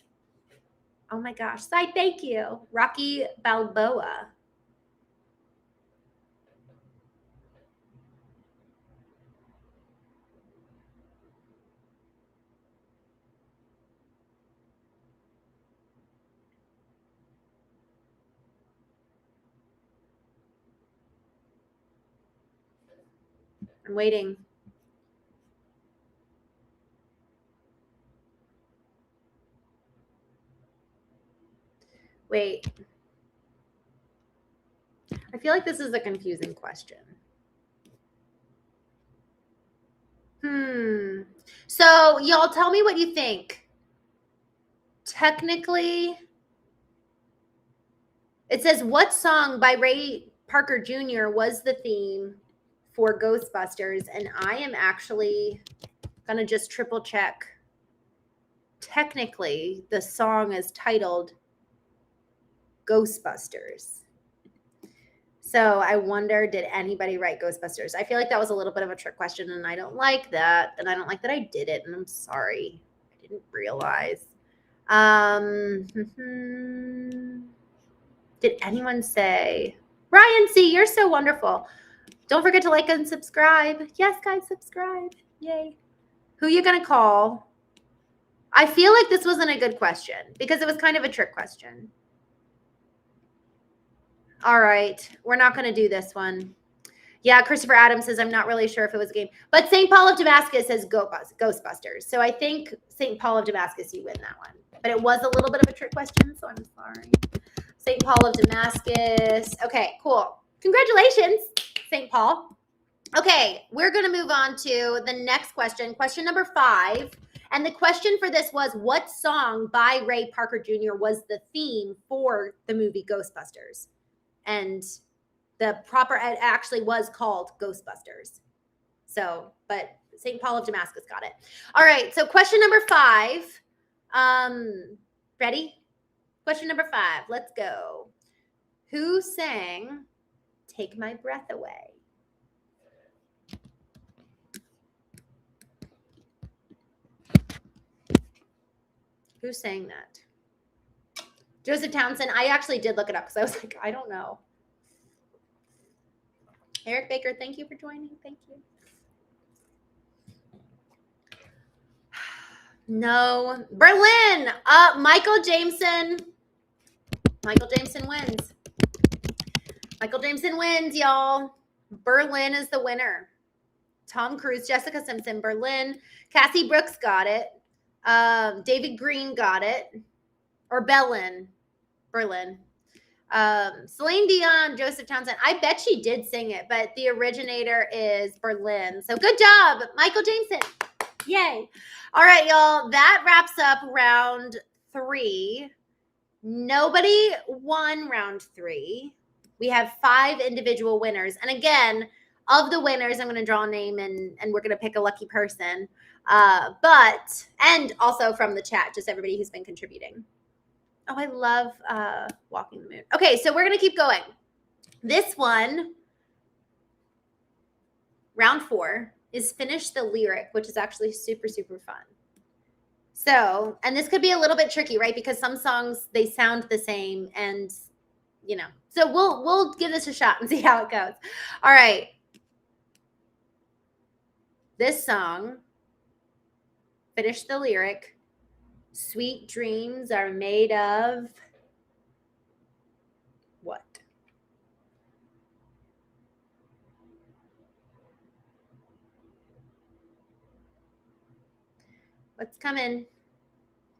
Oh my gosh. Sai, thank you. Rocky Balboa. I'm waiting. Wait. I feel like this is a confusing question. So y'all tell me what you think. Technically, it says, what song by Ray Parker Jr. was the theme for Ghostbusters? And I am actually going to just triple check. Technically, the song is titled Ghostbusters. So I wonder, did anybody write Ghostbusters? I feel like that was a little bit of a trick question, and I don't like that. And I don't like that I did it, and I'm sorry. I didn't realize. Did anyone say, Ryan C., you're so wonderful. Don't forget to like and subscribe. Yes, guys, subscribe. Yay. Who you going to call? I feel like this wasn't a good question because it was kind of a trick question. All right. We're not going to do this one. Yeah, Christopher Adams says, I'm not really sure if it was a game. But St. Paul of Damascus says Ghostbusters. So I think St. Paul of Damascus, you win that one. But it was a little bit of a trick question, so I'm sorry. St. Paul of Damascus. Okay, cool. Congratulations, St. Paul. Okay, we're going to move on to the next question. Question number 5. And the question for this was, what song by Ray Parker Jr. was the theme for the movie Ghostbusters? And the proper, it actually was called Ghostbusters. So, but St. Paul of Damascus got it. All right, so question number 5. Ready? Question number 5. Let's go. Who sang Take My Breath Away? Who sang that? Joseph Townsend. I actually did look it up because I was like, I don't know. Eric Baker, thank you for joining. Thank you. No. Berlin. Michael Jameson. Michael Jameson wins. Michael Jameson wins, y'all. Berlin is the winner. Tom Cruise, Jessica Simpson, Berlin. Cassie Brooks got it. David Green got it. Or Berlin. Celine Dion, Joseph Townsend. I bet she did sing it, but the originator is Berlin. So good job, Michael Jameson. Yay. All right, y'all. That wraps up round 3. Nobody won round 3. We have 5 individual winners. And again, of the winners, I'm going to draw a name and we're going to pick a lucky person. And also from the chat, just everybody who's been contributing. Oh, I love Walking the Moon. Okay, so we're going to keep going. This one, round 4, is Finish the Lyric, which is actually super, super fun. So, and this could be a little bit tricky, right? Because some songs, they sound the same and, you know. So we'll give this a shot and see how it goes. All right. This song, Finish the Lyric. Sweet dreams are made of what? What's coming?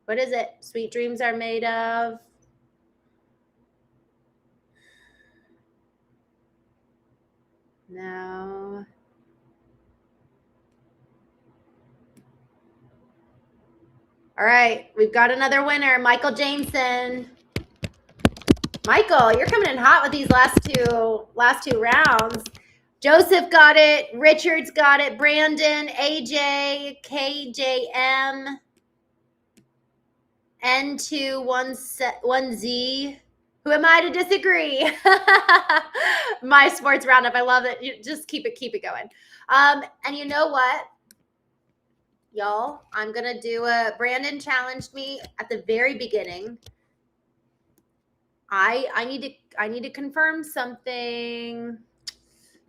What is it? Sweet dreams are made of. No. All right, we've got another winner, Michael Jameson. Michael, you're coming in hot with these last two rounds. Joseph got it. Richard's got it. Brandon, AJ, KJM, N21Z. Who am I to disagree? My sports roundup. I love it. You just keep it going. And you know what? Y'all, I'm going to do Brandon challenged me at the very beginning. I need to confirm something.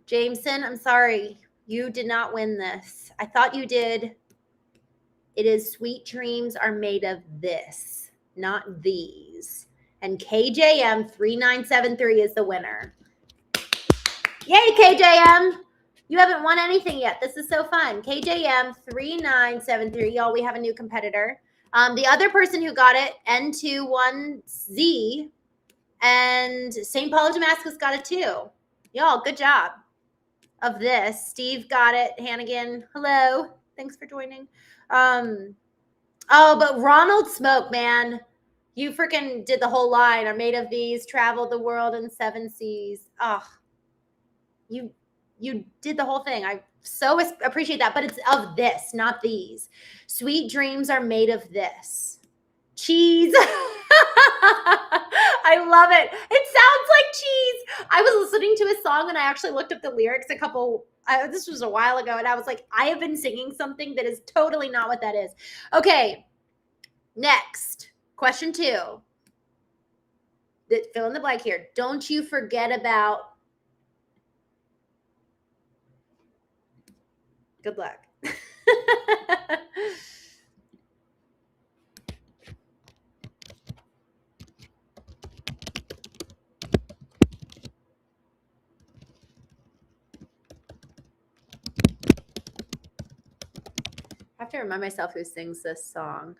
Jameson, I'm sorry. You did not win this. I thought you did. It is Sweet Dreams Are Made of This, not these. And KJM 3973 is the winner. Yay, KJM. You haven't won anything yet. This is so fun. KJM 3973. Y'all, we have a new competitor. The other person who got it, N21Z, And St. Paul of Damascus got it too. Y'all, good job of this. Steve got it. Hannigan, hello. Thanks for joining. Oh, but Ronald Smoke, man. You freaking did the whole line. Are made of these, traveled the world in 7 seas. Oh, you did the whole thing. I so appreciate that. But it's of this, not these. Sweet dreams are made of this. Cheese. I love it. It sounds like cheese. I was listening to a song and I actually looked up the lyrics this was a while ago, and I was like, I have been singing something that is totally not what that is. Okay. Next, question 2. Fill in the blank here. Don't you forget about. Good luck. I have to remind myself who sings this song.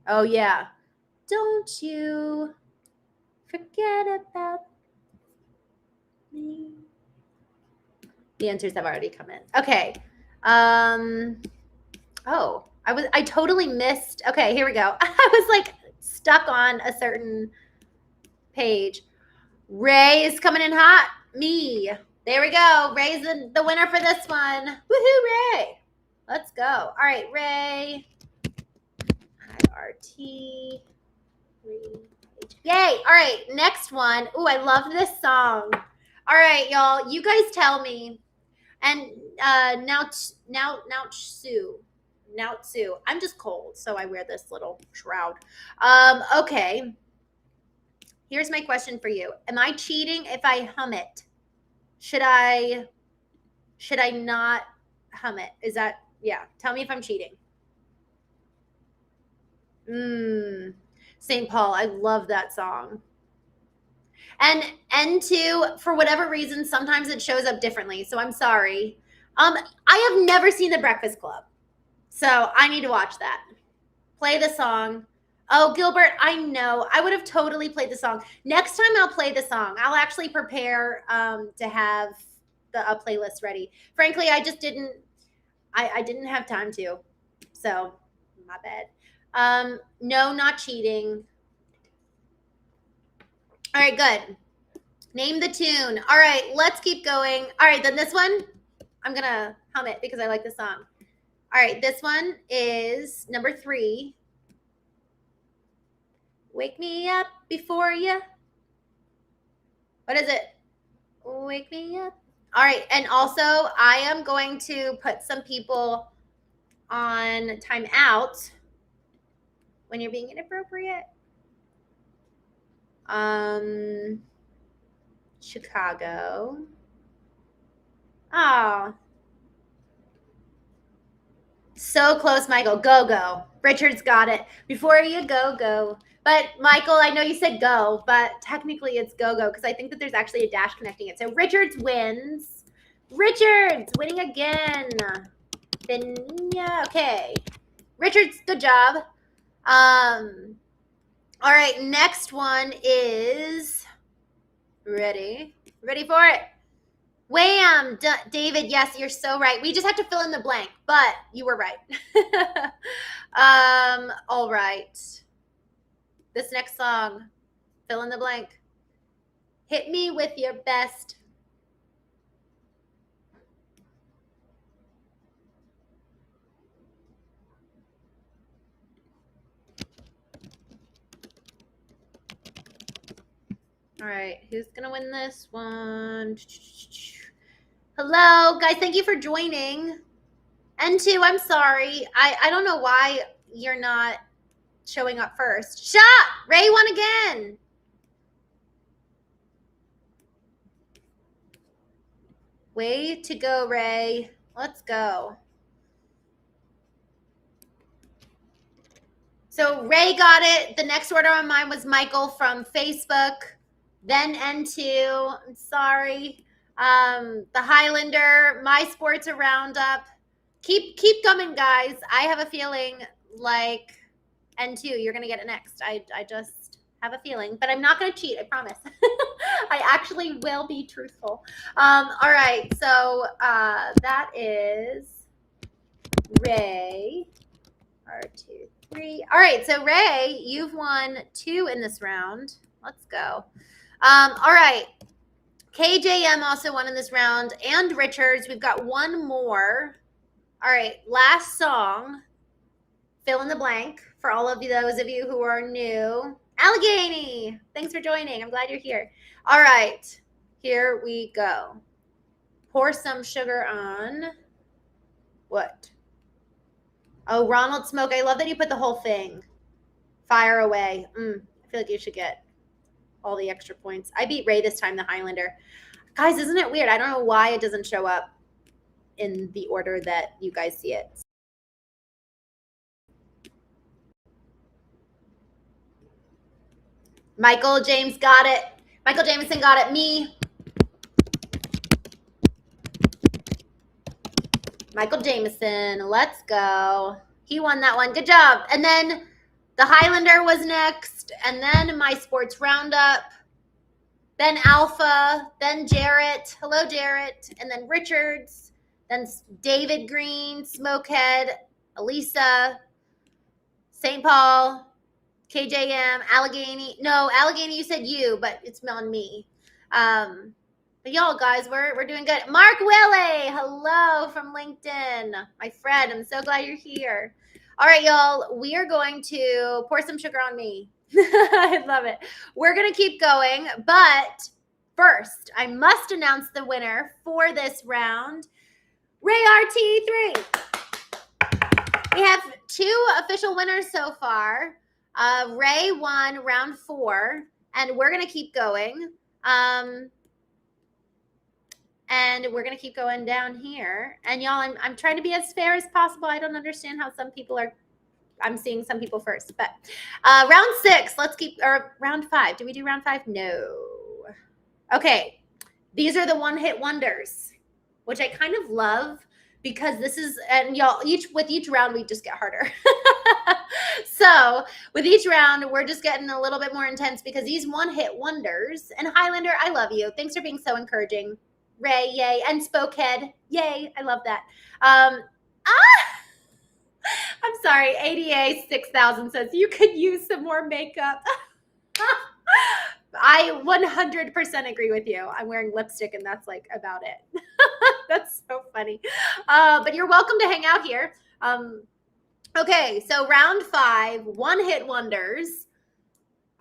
Oh, yeah. Don't you forget about me. The answers have already come in. Okay. I totally missed. Okay, here we go. I was like stuck on a certain page. Ray is coming in hot. Me. There we go. Ray's the winner for this one. Woohoo, Ray. Let's go. All right, Ray. IRT. Yay. All right, next one. Ooh, I love this song. All right, y'all. You guys tell me. And now Sue. I'm just cold, so I wear this little shroud. Okay. Here's my question for you. Am I cheating if I hum it? Should I not hum it? Is that, yeah. Tell me if I'm cheating. St. Paul. I love that song. And N2, for whatever reason, sometimes it shows up differently. So I'm sorry. I have never seen The Breakfast Club. So I need to watch that. Play the song. Oh, Gilbert, I know. I would have totally played the song. Next time I'll play the song. I'll actually prepare to have a playlist ready. Frankly, I just didn't have time to. So, my bad. No, not cheating. All right, good. Name the tune. All right, let's keep going. All right, then this one, I'm going to hum it because I like the song. All right, this one is number 3. Wake me up before you. What is it? Wake me up. All right, and also I am going to put some people on timeout when you're being inappropriate. Chicago. Oh. So close, Michael. Go. Richard's got it. Before you go. But Michael, I know you said go, but technically it's go because I think that there's actually a dash connecting it. So Richards wins. Richards winning again. Okay. Richards, good job. All right, next one is ready for it. Wham! David, yes, you're so right. We just have to fill in the blank, but you were right. All right. This next song, fill in the blank. Hit me with your best. All right, who's going to win this one? Hello, guys. Thank you for joining. N2, I'm sorry. I don't know why you're not showing up first. Shot! Ray won again. Way to go, Ray. Let's go. So Ray got it. The next order on mine was Michael from Facebook. Then N2. I'm sorry. The Highlander, My Sports a Roundup. Keep coming, guys. I have a feeling like N2, you're going to get it next. I just have a feeling, but I'm not going to cheat. I promise. I actually will be truthful. All right. So that is Ray. R2, 3. All right. So Ray, you've won 2 in this round. Let's go. All right. KJM also won in this round, and Richards. We've got one more. All right. Last song. Fill in the blank for all of those of you who are new. 𝐿𝐴𝐚𝐢, thanks for joining. I'm glad you're here. All right, here we go. Pour some sugar on. What? Oh, Ronald Smoke. I love that you put the whole thing. Fire away. I feel like you should get all the extra points. I beat Ray this time, the Highlander. Guys, isn't it weird? I don't know why it doesn't show up in the order that you guys see it. Michael James got it. Michael Jameson got it. Me. Michael Jameson. Let's go. He won that one. Good job. And then the Highlander was next. And then my sports roundup. Then Alpha. Then Jarrett. Hello, Jarrett. And then Richards. Then David Green. Smokehead. Elisa. St. Paul. KJM, 𝐿𝐴𝐚𝐢. No, 𝐿𝐴𝐚𝐢, you said you, but it's on me. But y'all, guys, we're doing good. Mark Willie, hello from LinkedIn. My friend, I'm so glad you're here. All right, y'all, we are going to pour some sugar on me. I love it. We're going to keep going, but first, I must announce the winner for this round. Ray RT3. We have 2 official winners so far. Ray won round 4, and we're going to keep going. And we're going to keep going down here. And y'all, I'm trying to be as fair as possible. I don't understand how some people are. I'm seeing some people first, but round 6, let's keep, or round 5. Did we do round 5? No. Okay. These are the one-hit wonders, which I kind of love because this is, and y'all, with each round, we just get harder. So with each round, we're just getting a little bit more intense because these one-hit wonders, and Highlander, I love you. Thanks for being so encouraging. Ray, yay. And Spokehead, yay. I love that. I'm sorry. ADA 6000 says you could use some more makeup. I 100% agree with you. I'm wearing lipstick and that's like about it. That's so funny. But you're welcome to hang out here. Okay, so round 5, one-hit wonders.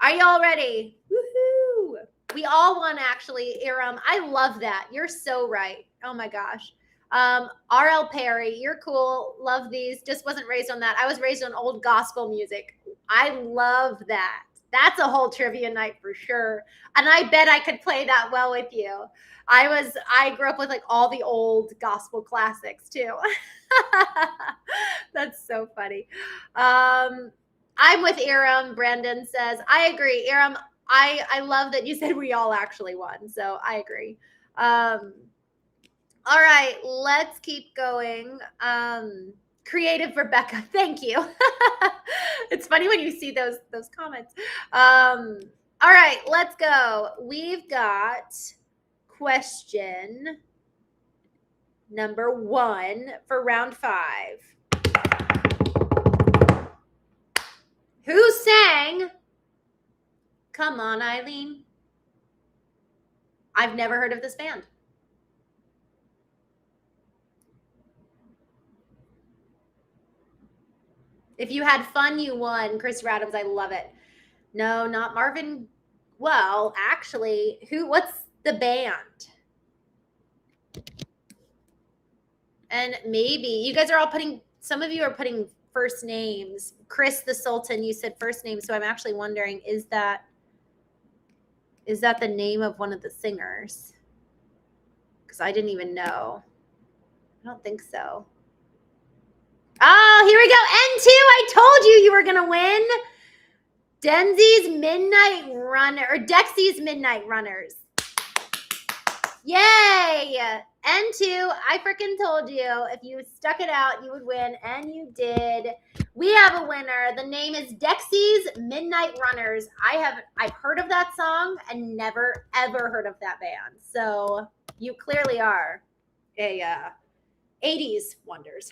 Are y'all ready? Woohoo! We all won, actually, 𝐴𝐚𝐢. I love that. You're so right. Oh, my gosh. R.L. Perry, you're cool. Love these. Just wasn't raised on that. I was raised on old gospel music. I love that. That's a whole trivia night for sure. And I bet I could play that well with you. I grew up with like all the old gospel classics too. That's so funny. I'm with 𝐴𝐚𝐢. Brandon says, I agree. 𝐴𝐚𝐢, I love that you said we all actually won. So I agree. All right, let's keep going. Creative Rebecca, thank you. It's funny when you see those comments. All right, let's go. We've got question number 1 for round 5. Who sang Come On, Eileen? I've never heard of this band. If you had fun, you won. Chris Adams, I love it. No, not Marvin. Well, actually, what's the band? And maybe you guys are all some of you are putting first names. Chris the Sultan, you said first name. So I'm actually wondering, is that the name of one of the singers? Because I didn't even know. I don't think so. Oh, here we go. N2, I told you were going to win. Dexy's Midnight Runners. Yay! N2, I freaking told you if you stuck it out, you would win, and you did. We have a winner. The name is 𝐥𝐢𝐯𝐞 Midnight Runners. I've heard of that song and never ever heard of that band. So you clearly are a 80s wonders.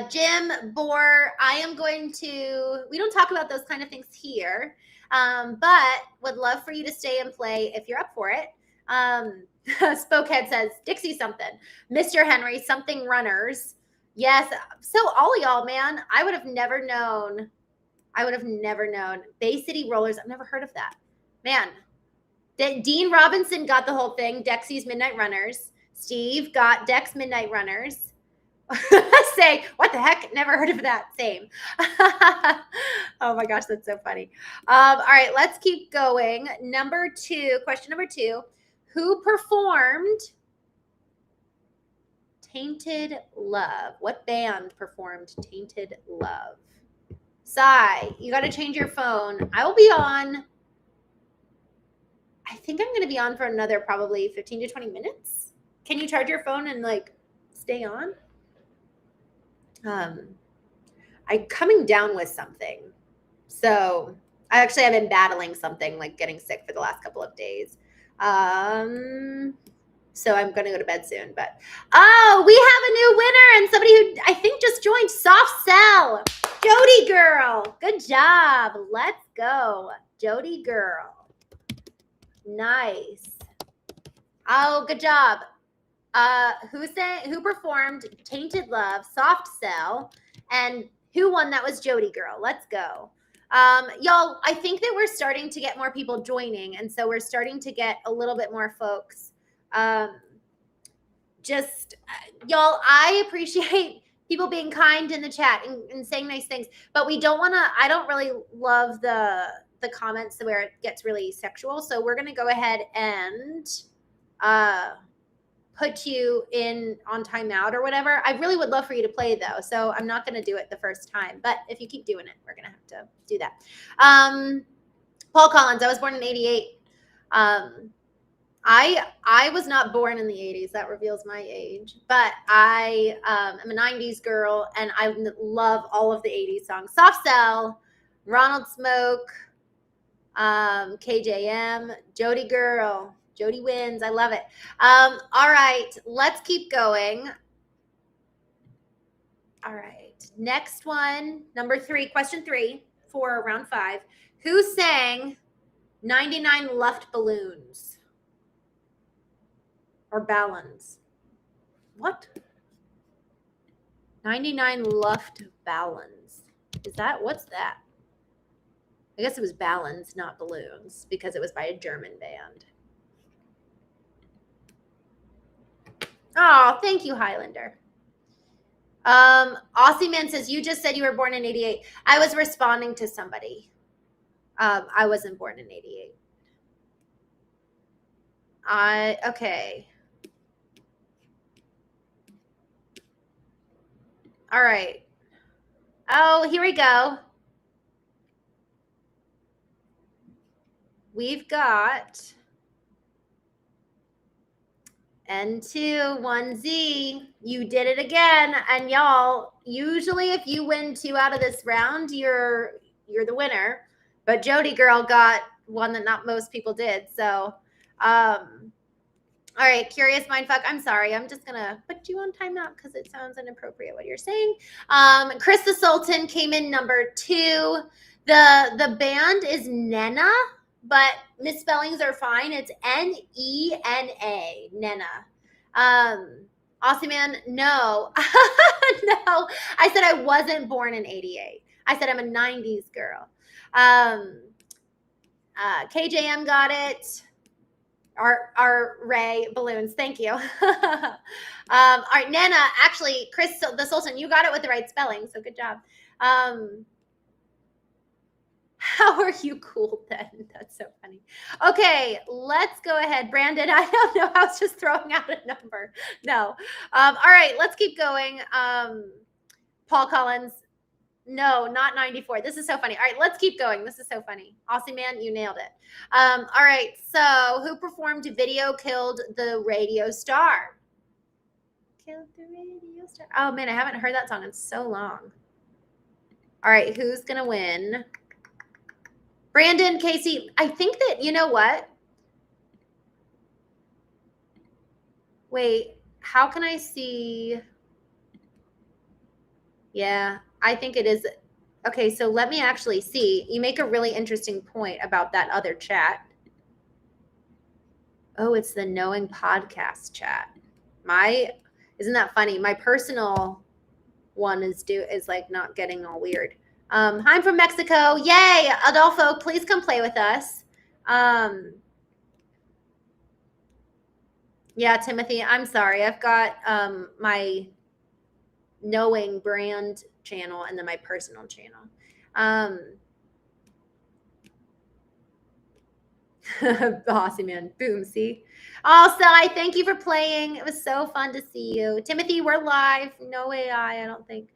Jim Bohr, I am going to, we don't talk about those kind of things here, but would love for you to stay and play if you're up for it. Spokehead says, Dixie something. Mr. Henry, something runners. Yes. So all y'all, man, I would have never known. Bay City Rollers, I've never heard of that. Man, Dean Robinson got the whole thing. 𝐥𝐢𝐯𝐞 Midnight Runners. Steve got 𝐥𝐢𝐯𝐞 Midnight Runners. Say, what the heck? Never heard of that. Same. Oh my gosh, that's so funny. All right, let's keep going. Question number 2. Who performed Tainted Love? What band performed Tainted Love? Sai, you got to change your phone. I will be on. I think I'm going to be on for another probably 15 to 20 minutes. Can you charge your phone and like stay on? I'm coming down with something. So I actually have been battling something, like getting sick for the last couple of days. So I'm going to go to bed soon. But, oh, we have a new winner and somebody who I think just joined. Soft Cell. Jody Girl. Good job. Let's go. Jody Girl. Nice. Oh, good job. Who performed Tainted Love, Soft Cell, and who won? That was Jody Girl. Let's go. Y'all, I think that we're starting to get more people joining, and so we're starting to get a little bit more folks. Y'all, I appreciate people being kind in the chat and saying nice things, but we don't want to, I don't really love the comments where it gets really sexual, so we're going to go ahead and put you in on timeout or whatever. I really would love for you to play though, so I'm not going to do it the first time, but if you keep doing it, we're going to have to do that. Paul Collins, I was born in 88. I was not born in the 80s. That reveals my age, but I am a 90s girl, and I love all of the 80s songs. Soft Cell, Ronald Smoke, KJM, Jody Girl. Jody wins. I love it. All right, let's keep going. All right, next one, number 3, question 3 for round 5. Who sang 99 Luft Balloons? Or Ballons? What? 99 Luft Ballons. What's that? I guess it was Ballons, not balloons, because it was by a German band. Oh, thank you, Highlander. Aussie Man says, you just said you were born in 88. I was responding to somebody. I wasn't born in 88. Okay. All right. Oh, here we go. We've got N2-1Z. You did it again. And y'all, usually if you win 2 out of this round, you're the winner. But Jody Girl got one that not most people did. So, all right, Curious Mindfuck. I'm sorry. I'm just going to put you on timeout because it sounds inappropriate what you're saying. Chris the Sultan came in number 2. The band is Nena, but misspellings are fine. It's N-E-N-A, Nena. Aussie Man, no. No. I said I wasn't born in 88. I said I'm a 90s girl. KJM got it. Our Ray balloons. Thank you. All right, Nana. Actually, Chris the Sultan, you got it with the right spelling, so good job. How are you cool then? That's so funny. Okay, let's go ahead. Brandon, I don't know. I was just throwing out a number. No. All right, let's keep going. Paul Collins. No, not 94. This is so funny. All right, let's keep going. This is so funny. Aussie man, you nailed it. All right, so who performed Video Killed the Radio Star? Killed the Radio Star. Oh, man, I haven't heard that song in so long. All right, who's going to win? Brandon, Casey, I think that, you know what? Wait, how can I see? Yeah, I think it is. Okay, so let me actually see. You make a really interesting point about that other chat. Oh, it's the Knowing Podcast chat. Isn't that funny? My personal one is like not getting all weird. Hi, I'm from Mexico. Yay, Adolfo, please come play with us. Yeah, Timothy, I'm sorry. I've got my Knowing brand channel and then my personal channel. Awesome, man. Boom, see? Also, I thank you for playing. It was so fun to see you. Timothy, we're live. No AI, I don't think.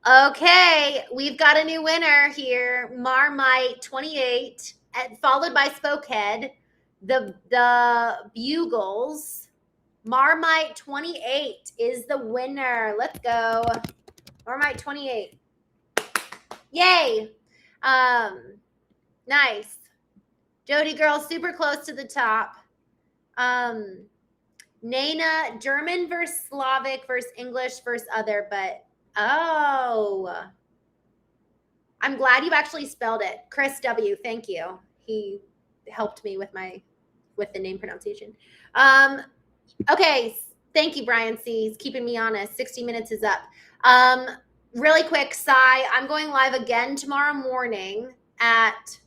Okay, we've got a new winner here. Marmite 28, followed by Spokehead. The Bugles. Marmite 28 is the winner. Let's go. Marmite 28. Yay. Nice. Jody girl, super close to the top. Nana, German versus Slavic versus English versus other, but oh. I'm glad you actually spelled it. Chris W, thank you. He helped me with the name pronunciation. Okay, thank you, Brian C. He's keeping me honest. 60 minutes is up. Really quick, Sai, I'm going live again tomorrow morning at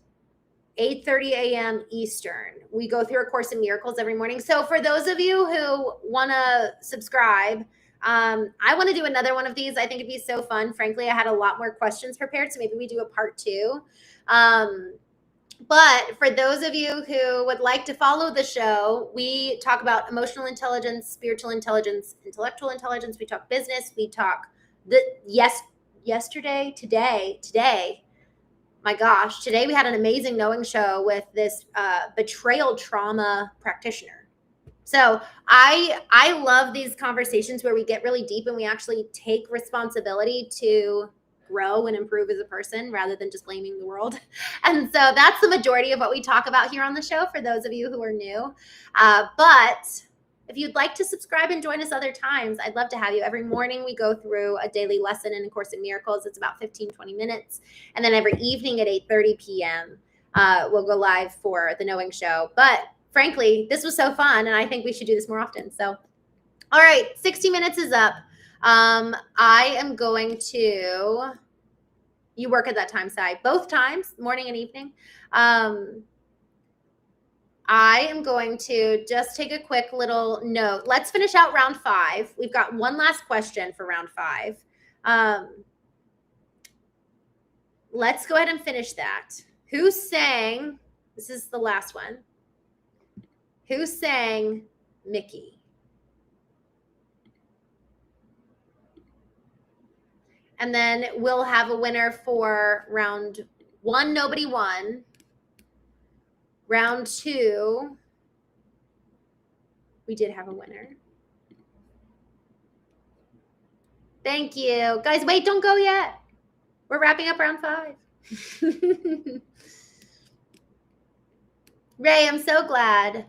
8:30 a.m. Eastern. We go through A Course in Miracles every morning. So for those of you who want to subscribe, I want to do another one of these. I think it'd be so fun. Frankly, I had a lot more questions prepared, so maybe we do a part 2. But for those of you who would like to follow the show, we talk about emotional intelligence, spiritual intelligence, intellectual intelligence. We talk business. We talk today. My gosh, today we had an amazing knowing show with this betrayal trauma practitioner. So I love these conversations where we get really deep and we actually take responsibility to grow and improve as a person rather than just blaming the world. And so that's the majority of what we talk about here on the show for those of you who are new. But if you'd like to subscribe and join us other times, I'd love to have you. Every morning we go through a daily lesson in A Course in Miracles. It's about 15-20 minutes. And then every evening at 8:30 p.m., we'll go live for the Knowing Show. But frankly, this was so fun, and I think we should do this more often. So, all right, 60 minutes is up. I am going to, you work at that time, Sai, both times, morning and evening. I am going to just take a quick little note. Let's finish out round 5. We've got one last question for round 5. Let's go ahead and finish that. Who sang, this is the last one. Who sang Mickey? And then we'll have a winner for round 1, nobody won. Round 2, we did have a winner. Thank you. Guys, wait, don't go yet. We're wrapping up round 5. Ray, I'm so glad.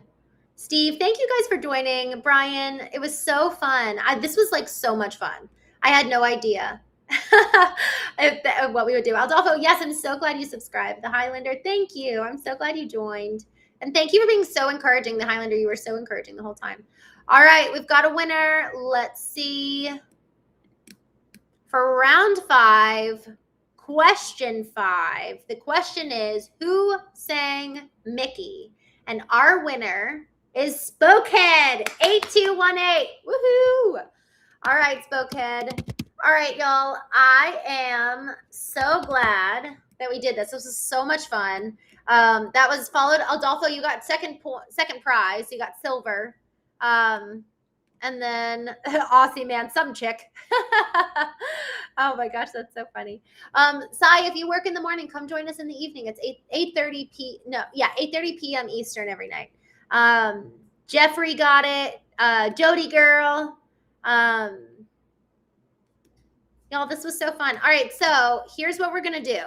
Steve, thank you guys for joining. Brian, it was so fun. This was like so much fun. I had no idea what we would do. Adolfo, yes, I'm so glad you subscribed. The Highlander, thank you. I'm so glad you joined. And thank you for being so encouraging. The Highlander, you were so encouraging the whole time. All right, we've got a winner. Let's see. For round 5, question 5. The question is, who sang Mickey? And our winner is Spokehead 8218. Woohoo! All right, Spokehead. All right, y'all. I am so glad that we did this. This was so much fun. That was followed. Adolfo, you got second prize. You got silver. And then Aussie man, some chick. Oh my gosh, that's so funny. Sai, if you work in the morning, come join us in the evening. It's 8:30 p.m. Eastern every night. Jeffrey got it. Jody girl. Y'all, this was so fun. All right, so here's what we're gonna do.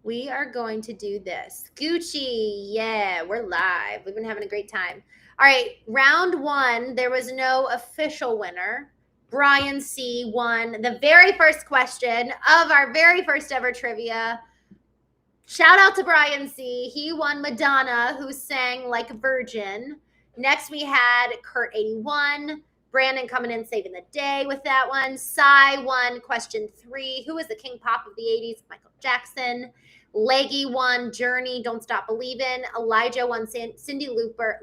We are going to do this. Gucci, yeah, we're live. We've been having a great time. All right, round one, there was no official winner. Brian C. won the very first question of our very first ever trivia. Shout out to Brian C. He won Madonna, who sang Like a Virgin. Next, we had Kurt 81. Brandon coming in saving the day with that one. Cy won question 3. Who was the king pop of the 80s? Michael Jackson. Leggy won Journey, Don't Stop Believin'. Elijah won Cyndi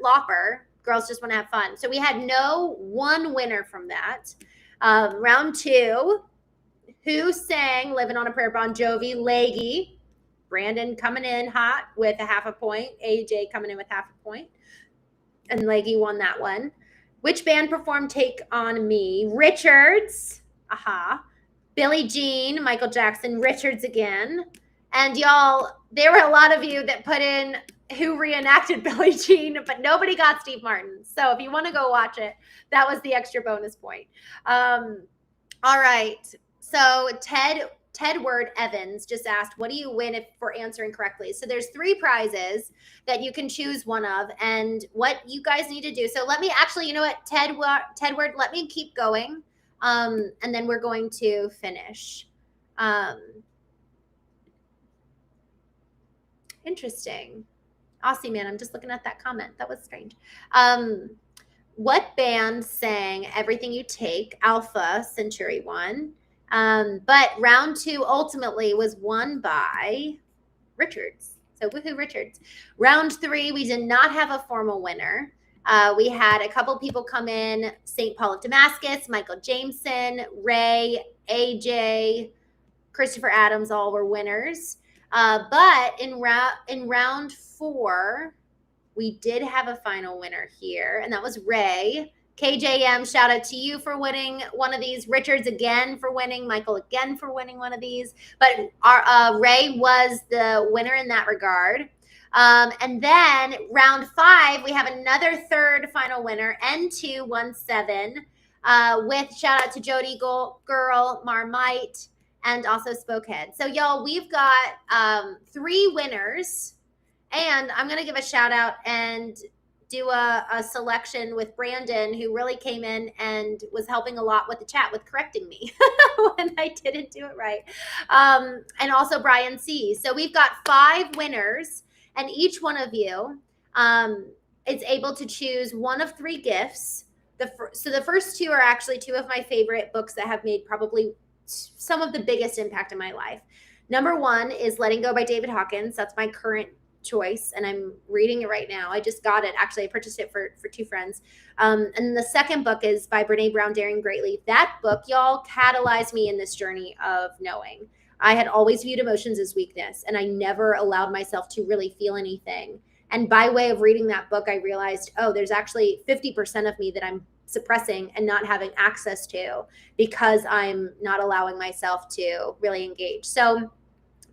Lauper, Girls Just Want to Have Fun. So we had no one winner from that. Round 2, who sang Living on a Prayer? Bon Jovi, Leggy. Brandon coming in hot with a half a point. AJ coming in with half a point. And Leggy won that one. Which band performed Take On Me? Richards. Aha. Billie Jean, Michael Jackson, Richards again. And y'all, there were a lot of you that put in who reenacted Billie Jean, but nobody got Steve Martin. So if you want to go watch it, that was the extra bonus point. All right. So Tedward Evans just asked, what do you win for answering correctly? So there's 3 prizes that you can choose one of, and what you guys need to do. So let me actually, you know what, Tedward, let me keep going, and then we're going to finish. Interesting. Aussie man, I'm just looking at that comment. That was strange. What band sang Everything You Take? Alpha, Century won. But round 2 ultimately was won by Richards. So woohoo, Richards. Round 3, we did not have a formal winner. We had a couple people come in, St. Paul of Damascus, Michael Jameson, Ray, AJ, Christopher Adams, all were winners. But in round 4, we did have a final winner here, and that was Ray. KJM, shout out to you for winning one of these. Richards again for winning. Michael again for winning one of these. But our Ray was the winner in that regard. And then round 5, we have another third final winner, N217, with shout out to Jody Girl, Marmite, and also Spokehead. So y'all, we've got 3 winners, and I'm going to give a shout out and do a selection with Brandon, who really came in and was helping a lot with the chat with correcting me when I didn't do it right. And also Brian C. So we've got 5 winners, and each one of you is able to choose one of 3 gifts. So the first 2 are actually 2 of my favorite books that have made probably some of the biggest impact in my life. Number 1 is Letting Go by David Hawkins. That's my current choice, and I'm reading it right now. I just got it. Actually, I purchased it for 2 friends. And the second book is by Brene Brown, Daring Greatly. That book, y'all, catalyzed me in this journey of knowing. I had always viewed emotions as weakness, and I never allowed myself to really feel anything. And by way of reading that book, I realized, oh, there's actually 50% of me that I'm suppressing and not having access to because I'm not allowing myself to really engage. So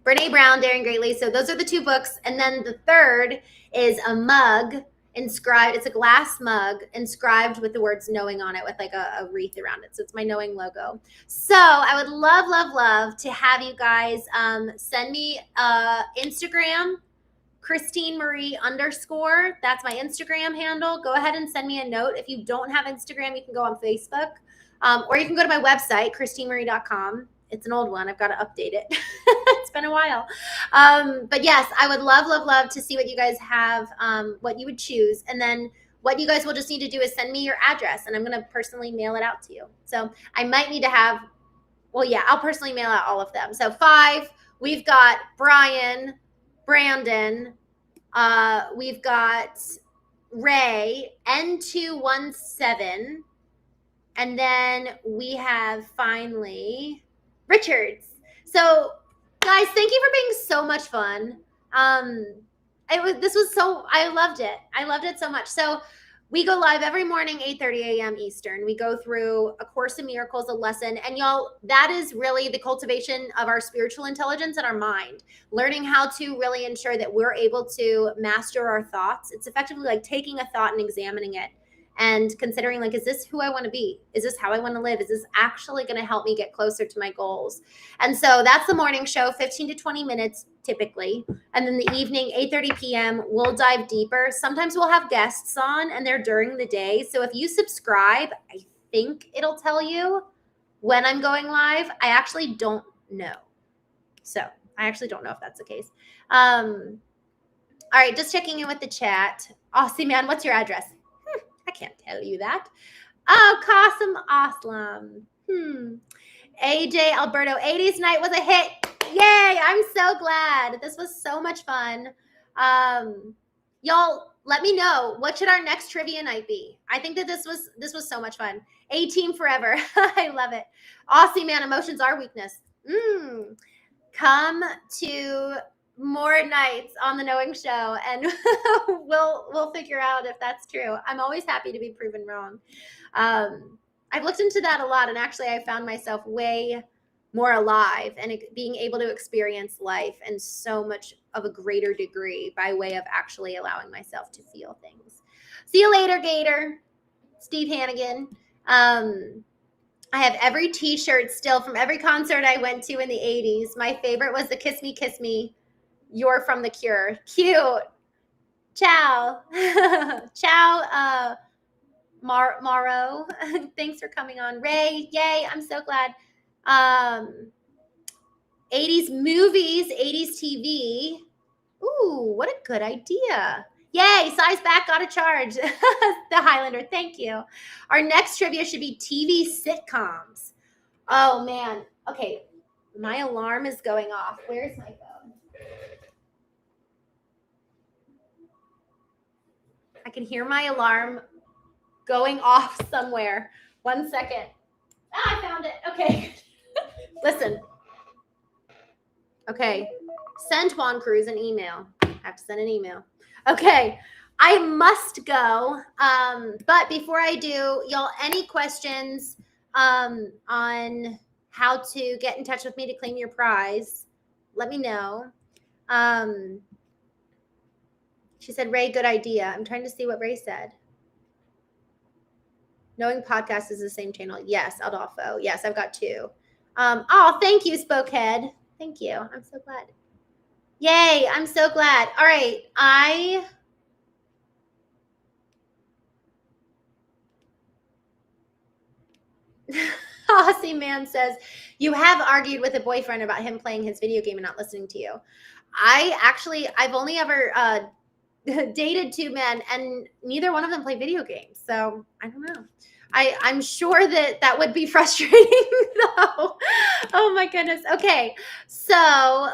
Brene Brown, Daring Greatly. So those are the 2 books. And then the third is a mug inscribed. It's a glass mug inscribed with the words knowing on it with like a wreath around it. So it's my knowing logo. So I would love, love, love to have you guys send me Instagram, Christene Marie _. That's my Instagram handle. Go ahead and send me a note. If you don't have Instagram, you can go on Facebook, or you can go to my website, ChristeneMarie.com. It's an old one. I've got to update it. It's been a while. But yes, I would love, love, love to see what you guys have, what you would choose. And then what you guys will just need to do is send me your address, and I'm going to personally mail it out to you. So I might need to have, well, yeah, I'll personally mail out all of them. So 5, we've got Brian, Brandon, we've got Ray, N217, and then we have finally Richards. So guys, thank you for being so much fun. I loved it. I loved it so much. So We go live every morning, 8:30 a.m. Eastern. We go through A Course in Miracles, a lesson. And y'all, that is really the cultivation of our spiritual intelligence and our mind. Learning how to really ensure that we're able to master our thoughts. It's effectively like taking a thought and examining it and considering, like, is this who I want to be? Is this how I want to live? Is this actually going to help me get closer to my goals? And so that's the morning show, 15 to 20 minutes typically. And then the evening, 8:30 p.m., we'll dive deeper. Sometimes we'll have guests on and they're during the day. So if you subscribe, I think it'll tell you when I'm going live. I actually don't know. So I actually don't know if that's the case. All right, just checking in with the chat. Aussie man, what's your address? I can't tell you that. Oh, Qasim Aslam. AJ Alberto, 80s night was a hit. Yay, I'm so glad. This was so much fun. Y'all, let me know, what should our next trivia night be? I think that this was so much fun. 18 forever. I love it. Aussie man, emotions are weakness. Come to more nights on the Knowing Show and we'll figure out if that's true. I'm always happy to be proven wrong. I've looked into that a lot, and actually I found myself way more alive and being able to experience life in so much of a greater degree by way of actually allowing myself to feel things. See you later, Gator. Steve Hannigan. I have every t-shirt still from every concert I went to in the 80s. My favorite was the Kiss Me, You're from the Cure. Cute. Ciao. Ciao, Maro. Thanks for coming on. Ray, yay, I'm so glad. 80s movies, 80s TV. Ooh, what a good idea. Yay, size back, got a charge. The Highlander, thank you. Our next trivia should be TV sitcoms. Oh, man. Okay, my alarm is going off. Where's my phone? I can hear my alarm going off somewhere. 1 second. I found it. Okay. Listen. Okay. Send Juan Cruz an email. I have to send an email. Okay. I must go. But before I do, y'all, any questions on how to get in touch with me to claim your prize, let me know. She said, Ray, good idea. I'm trying to see what Ray said. Knowing Podcast is the same channel. Yes, Adolfo. Yes, I've got 2. Oh, thank you, Spokehead. Thank you. I'm so glad. Yay, I'm so glad. All right, Aussie man says, you have argued with a boyfriend about him playing his video game and not listening to you. I've only ever dated 2 men, and neither one of them play video games. So I don't know. I'm sure that would be frustrating though. Oh my goodness. Okay. So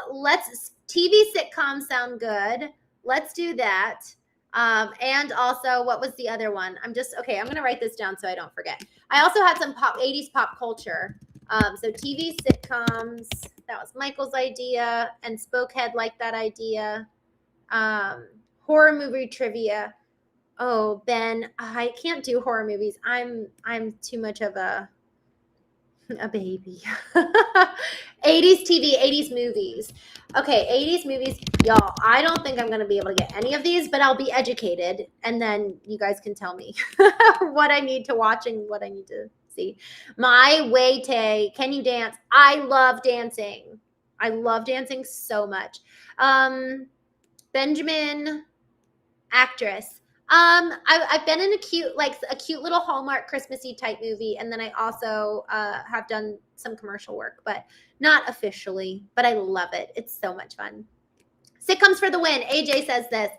TV sitcoms sound good. Let's do that. And also, what was the other one? I'm going to write this down so I don't forget. I also had some 80s pop culture. So TV sitcoms, that was Michael's idea, and Spokehead liked that idea. Horror movie trivia. Oh, Ben, I can't do horror movies. I'm too much of a baby. 80s TV, 80s movies. Okay, 80s movies. Y'all, I don't think I'm going to be able to get any of these, but I'll be educated, and then you guys can tell me what I need to watch and what I need to see. My way, Tay, can you dance? I love dancing. I love dancing so much. Benjamin, actress. I've been in a cute little Hallmark Christmassy type movie, and then I also have done some commercial work, but not officially. But I love it. It's so much fun. Sitcoms for the win. AJ says this.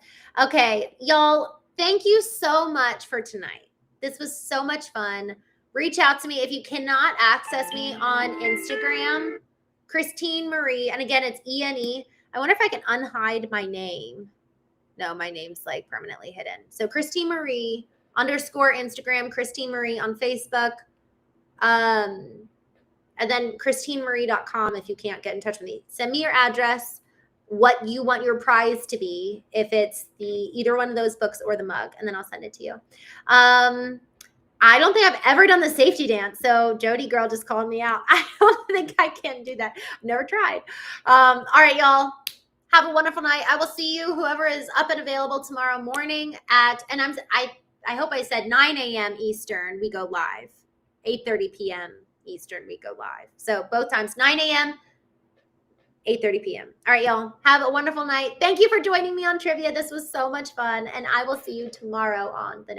Okay, y'all, thank you so much for tonight. This was so much fun. Reach out to me if you cannot access me on Instagram. Christene Marie, and again, it's ENE. I wonder if I can unhide my name. No, my name's like permanently hidden. So Christene Marie _ Instagram, Christene Marie on Facebook. And then ChristeneMarie.com if you can't get in touch with me. Send me your address. what you want your prize to be, if it's either one of those books or the mug, and then I'll send it to you. I don't think I've ever done the safety dance. So Jody girl just called me out. I don't think I can do that. Never tried. All right, y'all. Have a wonderful night. I will see you, whoever is up and available tomorrow morning and I hope I said 9 a.m. Eastern, we go live. 8:30 p.m. Eastern, we go live. So both times, 9 a.m., 8:30 p.m. All right, y'all. Have a wonderful night. Thank you for joining me on trivia. This was so much fun, and I will see you tomorrow on the